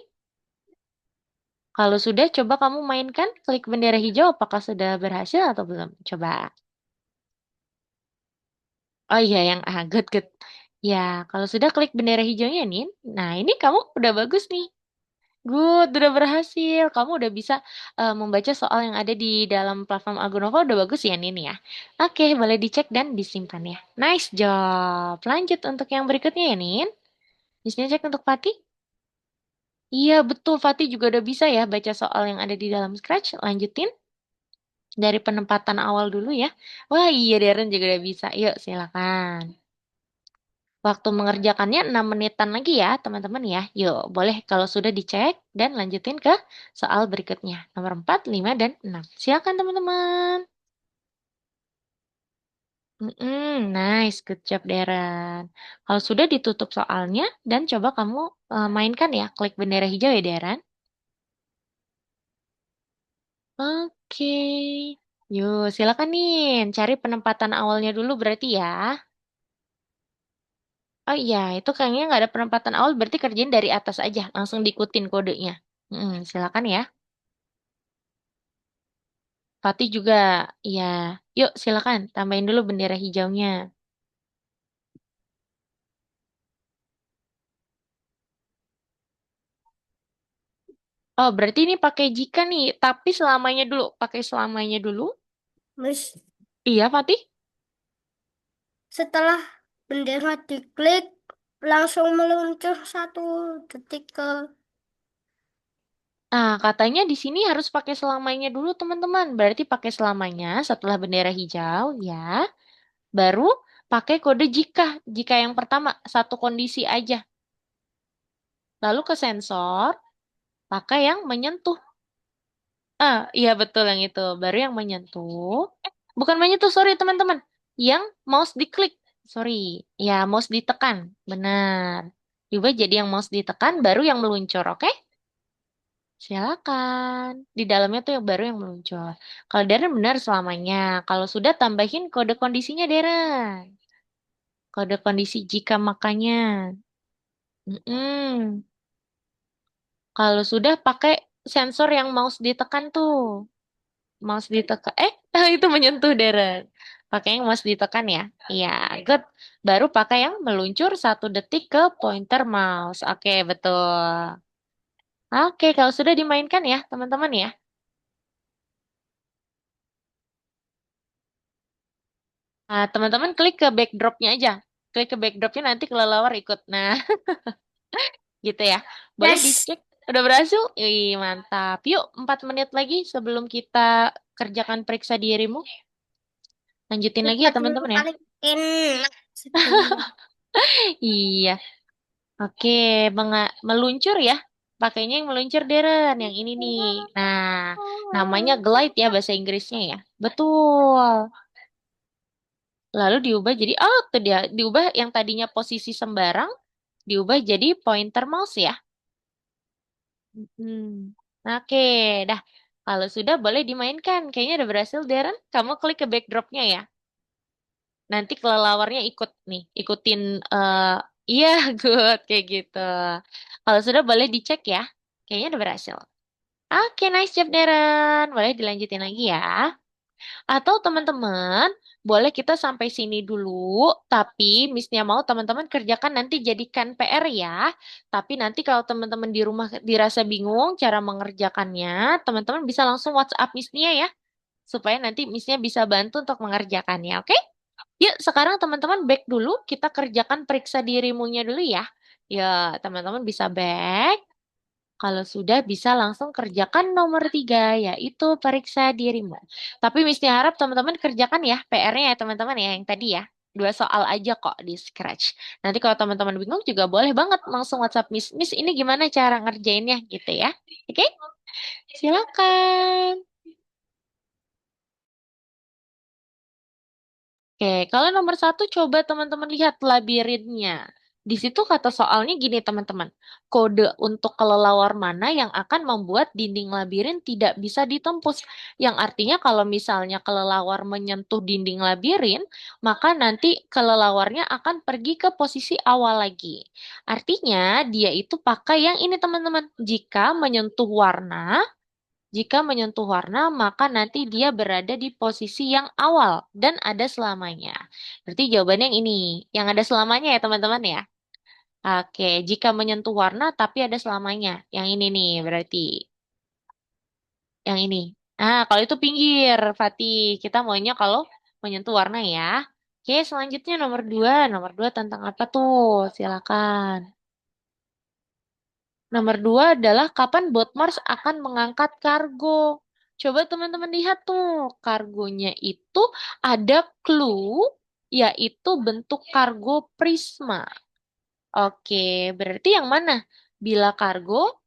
Kalau sudah, coba kamu mainkan. Klik bendera hijau, apakah sudah berhasil atau belum? Coba. Oh iya, yang A. Good, good. Ya, kalau sudah klik bendera hijaunya, Nin. Nah, ini kamu udah bagus nih. Good, udah berhasil. Kamu udah bisa membaca soal yang ada di dalam platform Agunova. Udah bagus ya, Nin ya. Oke, boleh dicek dan disimpan ya. Nice job. Lanjut untuk yang berikutnya ya, Nin. Misalnya cek untuk Fatih. Iya, betul. Fatih juga udah bisa ya baca soal yang ada di dalam Scratch. Lanjutin dari penempatan awal dulu ya. Wah, iya, Darren juga udah bisa. Yuk, silakan. Waktu mengerjakannya 6 menitan lagi ya, teman-teman ya. Yuk, boleh kalau sudah dicek dan lanjutin ke soal berikutnya. Nomor 4, 5, dan 6. Silakan teman-teman. Nice, good job Darren. Kalau sudah ditutup soalnya, dan coba kamu mainkan ya, klik bendera hijau ya Darren. Oke. Yuk, silakan nih, cari penempatan awalnya dulu berarti ya. Oh iya, itu kayaknya nggak ada penempatan awal, berarti kerjain dari atas aja, langsung diikutin kodenya. Silakan ya. Fatih juga, iya. Yuk, silakan, tambahin dulu bendera hijaunya. Oh, berarti ini pakai jika nih, tapi selamanya dulu, pakai selamanya dulu. Miss, Iya, Fatih? setelah bendera diklik, langsung meluncur 1 detik ke Nah, katanya di sini harus pakai selamanya dulu, teman-teman. Berarti pakai selamanya setelah bendera hijau, ya. Baru pakai kode jika. Jika yang pertama, satu kondisi aja. Lalu ke sensor, pakai yang menyentuh. Ah, iya betul yang itu. Baru yang menyentuh. Bukan menyentuh, sorry teman-teman. Yang mouse diklik. Sorry. Ya, mouse ditekan. Benar. Coba jadi yang mouse ditekan, baru yang meluncur, oke? Silakan. Di dalamnya tuh yang baru yang meluncur. Kalau Darren benar selamanya. Kalau sudah tambahin kode kondisinya Darren. Kode kondisi jika makanya. Mm-mm. Kalau sudah pakai sensor yang mouse ditekan tuh. Mouse ditekan. Itu menyentuh Darren. Pakai yang mouse ditekan ya. Iya, good. Baru pakai yang meluncur 1 detik ke pointer mouse. Oke, betul. Oke, kalau sudah dimainkan ya, teman-teman ya. Nah, teman-teman klik ke backdropnya aja. Klik ke backdropnya nanti kelelawar ikut. Nah, gitu ya. Boleh Yes. dicek. Udah berhasil? Ih, mantap. Yuk, 4 menit lagi sebelum kita kerjakan periksa dirimu. Lanjutin lagi Kita ya, dulu teman-teman ya. paling enak sebelum. Iya. Oke, meluncur ya. Pakainya yang meluncur Deren, yang ini nih. Nah, namanya glide ya bahasa Inggrisnya ya. Betul. Lalu diubah jadi, oh tuh dia, diubah yang tadinya posisi sembarang, diubah jadi pointer mouse ya. Hmm. Oke, dah. Kalau sudah boleh dimainkan. Kayaknya udah berhasil, Darren. Kamu klik ke backdropnya ya. Nanti kelelawarnya ikut nih, ikutin. Iya, good kayak gitu. Kalau sudah boleh dicek ya. Kayaknya udah berhasil. Oke, nice job, Darren. Boleh dilanjutin lagi ya. Atau teman-teman, boleh kita sampai sini dulu, tapi Missnya mau teman-teman kerjakan nanti jadikan PR ya. Tapi nanti kalau teman-teman di rumah dirasa bingung cara mengerjakannya, teman-teman bisa langsung WhatsApp Missnya ya, supaya nanti Missnya bisa bantu untuk mengerjakannya, oke? Yuk, sekarang teman-teman back dulu, kita kerjakan periksa dirimunya dulu ya. Ya, teman-teman bisa back. Kalau sudah bisa langsung kerjakan nomor 3, yaitu periksa dirimu. Tapi mesti harap teman-teman kerjakan ya PR-nya ya teman-teman ya yang tadi ya. 2 soal aja kok di Scratch. Nanti kalau teman-teman bingung juga boleh banget langsung WhatsApp Miss. Miss ini gimana cara ngerjainnya gitu ya. Oke? Silakan. Oke, kalau nomor 1 coba teman-teman lihat labirinnya. Di situ kata soalnya gini teman-teman. Kode untuk kelelawar mana yang akan membuat dinding labirin tidak bisa ditembus. Yang artinya kalau misalnya kelelawar menyentuh dinding labirin, maka nanti kelelawarnya akan pergi ke posisi awal lagi. Artinya dia itu pakai yang ini teman-teman. Jika menyentuh warna, maka nanti dia berada di posisi yang awal dan ada selamanya. Berarti jawabannya yang ini, yang ada selamanya ya teman-teman ya. Oke, jika menyentuh warna tapi ada selamanya. Yang ini nih berarti, yang ini. Nah, kalau itu pinggir, Fatih. Kita maunya kalau menyentuh warna ya. Oke, selanjutnya nomor 2. Nomor 2 tentang apa tuh? Silakan. Nomor 2 adalah kapan Botmars akan mengangkat kargo. Coba teman-teman lihat tuh, kargonya itu ada clue, yaitu bentuk kargo prisma. Oke, berarti yang mana? Bila kargo,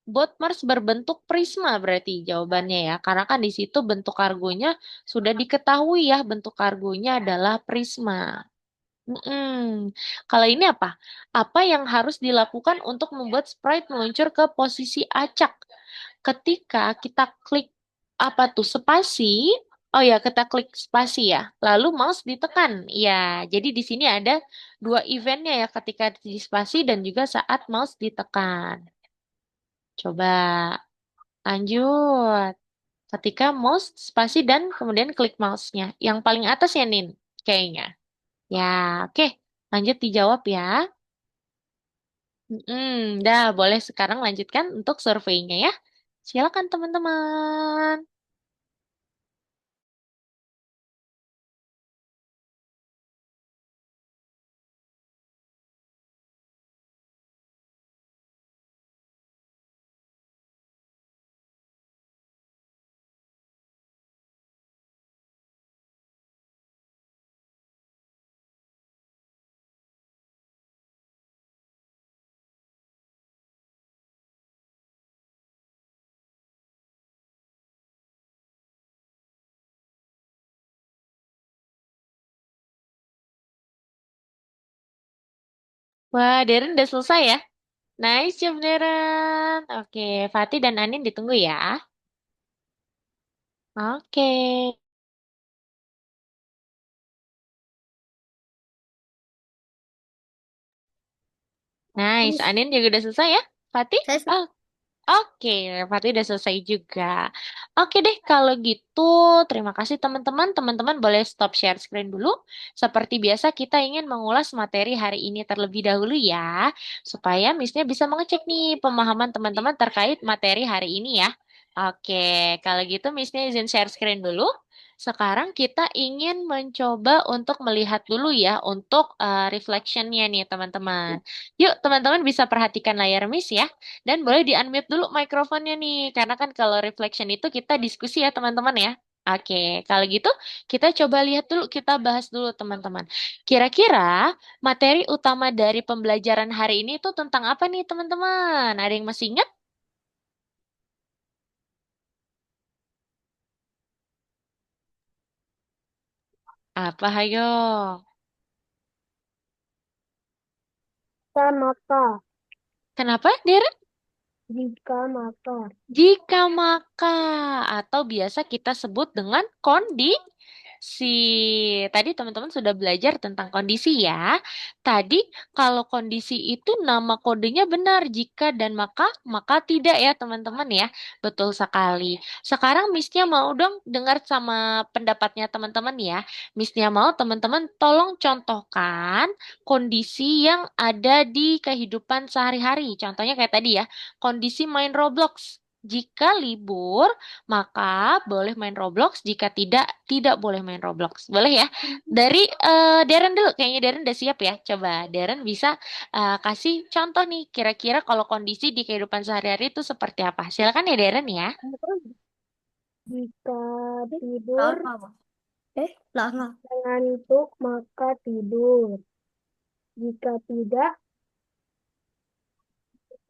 Botmars berbentuk prisma berarti jawabannya ya. Karena kan di situ bentuk kargonya sudah diketahui ya, bentuk kargonya adalah prisma. Mm-mm. Kalau ini apa? Apa yang harus dilakukan untuk membuat sprite meluncur ke posisi acak? Ketika kita klik apa tuh spasi, oh ya kita klik spasi ya, lalu mouse ditekan. Ya, jadi di sini ada 2 eventnya ya, ketika di spasi dan juga saat mouse ditekan. Coba lanjut. Ketika mouse spasi dan kemudian klik mouse-nya. Yang paling atas ya Nin, kayaknya. Ya, oke. Lanjut dijawab ya. Dah, boleh sekarang lanjutkan untuk surveinya ya. Silakan teman-teman. Wah, Deren udah selesai ya? Nice job, Deren. Oke, Fatih dan Anin ditunggu ya. Oke. Nice. Terus Anin juga udah selesai ya? Fatih? saya Oh, oke, Fatih udah selesai juga. Oke deh, kalau gitu terima kasih teman-teman. Teman-teman boleh stop share screen dulu. Seperti biasa kita ingin mengulas materi hari ini terlebih dahulu ya, supaya Missnya bisa mengecek nih pemahaman teman-teman terkait materi hari ini ya. Oke, kalau gitu Missnya izin share screen dulu. Sekarang kita ingin mencoba untuk melihat dulu ya untuk reflectionnya nih teman-teman. Yuk teman-teman bisa perhatikan layar Miss ya. Dan boleh di-unmute dulu mikrofonnya nih, karena kan kalau reflection itu kita diskusi ya teman-teman ya. Oke, kalau gitu kita coba lihat dulu, kita bahas dulu teman-teman. Kira-kira materi utama dari pembelajaran hari ini itu tentang apa nih teman-teman? Ada yang masih ingat? Apa, hayo? maka, Kenapa, Deren? jika maka. Jika maka, atau biasa kita sebut dengan kondisi. Tadi teman-teman sudah belajar tentang kondisi ya. Tadi kalau kondisi itu nama kodenya benar jika dan maka tidak ya teman-teman ya. Betul sekali. Sekarang Missnya mau dong dengar sama pendapatnya teman-teman ya. Missnya mau teman-teman tolong contohkan kondisi yang ada di kehidupan sehari-hari. Contohnya kayak tadi ya, kondisi main Roblox. Jika libur, maka boleh main Roblox. Jika tidak, tidak boleh main Roblox. Boleh ya? Dari Darren dulu. Kayaknya Darren udah siap ya. Coba Darren bisa kasih contoh nih. Kira-kira kalau kondisi di kehidupan sehari-hari itu seperti apa? Silakan ya Darren ya. Jika tidur, lama. Mengantuk, maka tidur. Jika tidak,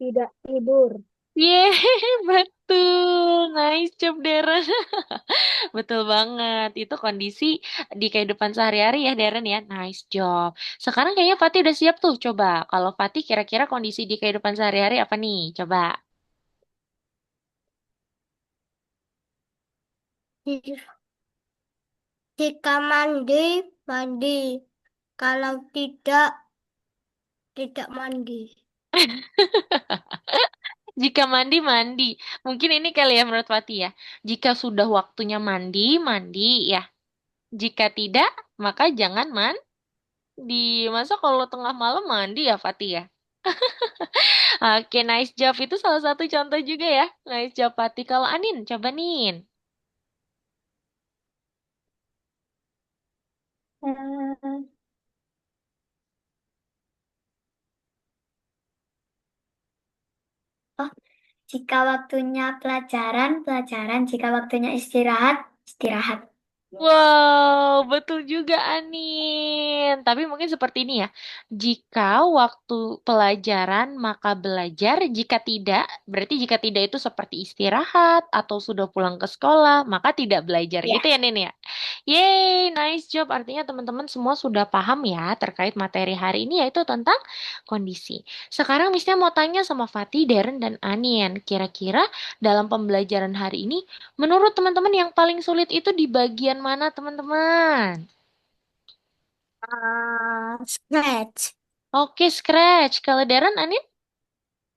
tidak tidur. Yeay, betul. Nice job, Darren. Betul banget. Itu kondisi di kehidupan sehari-hari ya, Darren ya. Nice job. Sekarang kayaknya Fatih udah siap tuh. Coba, kalau Fatih kira-kira kondisi di kehidupan sehari-hari apa nih? Coba. Jika mandi, mandi. Kalau tidak, tidak mandi. Jika mandi, mandi. Mungkin ini kali ya menurut Fatih ya. Jika sudah waktunya mandi, mandi ya. Jika tidak, maka jangan mandi. Masa kalau tengah malam mandi ya, Fatih ya? Oke, nice job. Itu salah satu contoh juga ya. Nice job, Fatih. Kalau Anin, coba Nin. Hmm, Oh, jika waktunya pelajaran, pelajaran. Jika waktunya istirahat, istirahat. Wow, betul juga Anin. Tapi mungkin seperti ini ya. Jika waktu pelajaran maka belajar, jika tidak, berarti jika tidak itu seperti istirahat atau sudah pulang ke sekolah, maka tidak belajar. Ya. Gitu ya Nin ya. Yeay, nice job. Artinya teman-teman semua sudah paham ya terkait materi hari ini yaitu tentang kondisi. Sekarang misalnya mau tanya sama Fatih, Deren, dan Anin. Kira-kira dalam pembelajaran hari ini menurut teman-teman yang paling sulit itu di bagian mana, teman-teman? Scratch. Oke, scratch. Kalau Darren, Anin?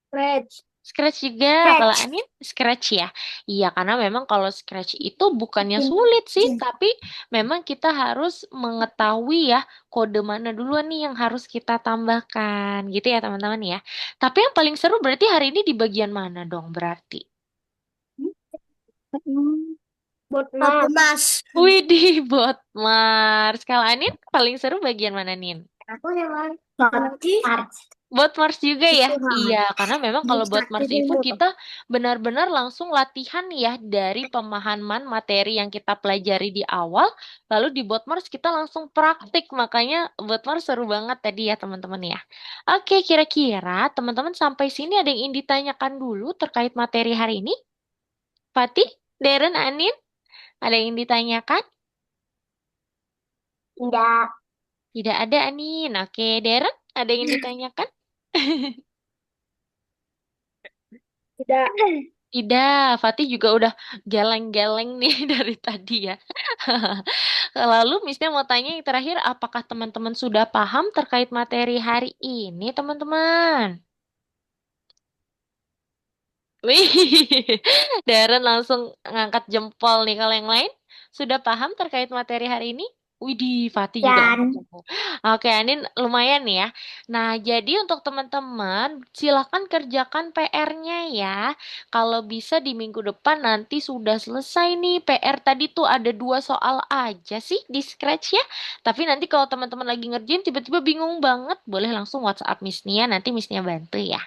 Scratch. Scratch juga. Kalau Scratch. Anin, scratch ya. Iya, karena memang kalau scratch itu bukannya Bikin. sulit sih, Bikin. tapi memang kita harus mengetahui ya kode mana duluan nih yang harus kita tambahkan. Gitu ya, teman-teman ya. Tapi yang paling seru berarti hari ini di bagian mana dong berarti? Buat mas. Widih, bot Mars. Kalau Anin, paling seru bagian mana, Nin? Aku hewan. Roti. Buat Mars juga ya? Itu hewan. Iya, karena memang kalau buat Bisa Mars itu remote. kita benar-benar langsung latihan ya dari pemahaman materi yang kita pelajari di awal, lalu di buat Mars kita langsung praktik, makanya buat Mars seru banget tadi ya teman-teman ya. Oke, kira-kira teman-teman sampai sini ada yang ingin ditanyakan dulu terkait materi hari ini? Fatih, Darren, Anin, ada yang ingin ditanyakan? Enggak. Tidak ada, Anin. Oke, Darren? Ada yang ingin ditanyakan? Tidak. Tidak, Fatih juga udah geleng-geleng nih dari tadi ya. Lalu Misnya mau tanya yang terakhir, apakah teman-teman sudah paham terkait materi hari ini, teman-teman? Wih, Darren langsung ngangkat jempol nih. Kalau yang lain sudah paham terkait materi hari ini? Widih, Fatih juga angkat Dan jempol. Oke, Anin lumayan nih ya. Nah, jadi untuk teman-teman, silakan kerjakan PR-nya ya. Kalau bisa di minggu depan nanti sudah selesai nih. PR tadi tuh ada 2 soal aja sih di Scratch ya. Tapi nanti kalau teman-teman lagi ngerjain tiba-tiba bingung banget, boleh langsung WhatsApp Miss Nia, nanti Miss Nia bantu ya.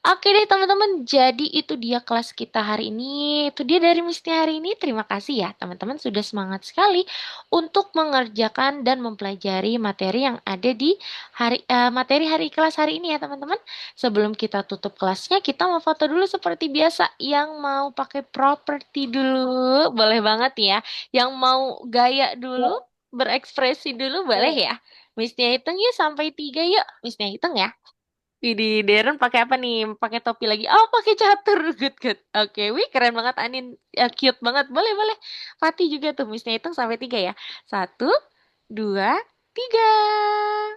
Oke deh teman-teman, jadi itu dia kelas kita hari ini. Itu dia dari Misti hari ini. Terima kasih ya teman-teman sudah semangat sekali untuk mengerjakan dan mempelajari materi yang ada di materi hari kelas hari ini ya teman-teman. Sebelum kita tutup kelasnya, kita mau foto dulu seperti biasa. Yang mau pakai properti dulu, boleh banget ya. Yang mau gaya dulu, berekspresi dulu, boleh ya. Mistinya hitung yuk sampai 3 yuk. Mistinya hitung ya. Di Darren pakai apa nih? Pakai topi lagi. Oh, pakai catur. Good, good. Oke, wih keren banget Anin. Ya, cute banget. Boleh, boleh. Fatih juga tuh. Misnya hitung sampai 3 ya. 1, 2, 3.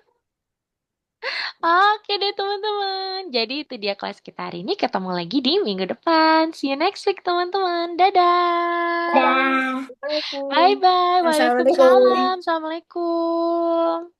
Oke deh teman-teman. Jadi itu dia kelas kita hari ini. Ketemu lagi di minggu depan. See you next week teman-teman. Dadah. dah. Bye-bye. Assalamualaikum. Waalaikumsalam. Assalamualaikum.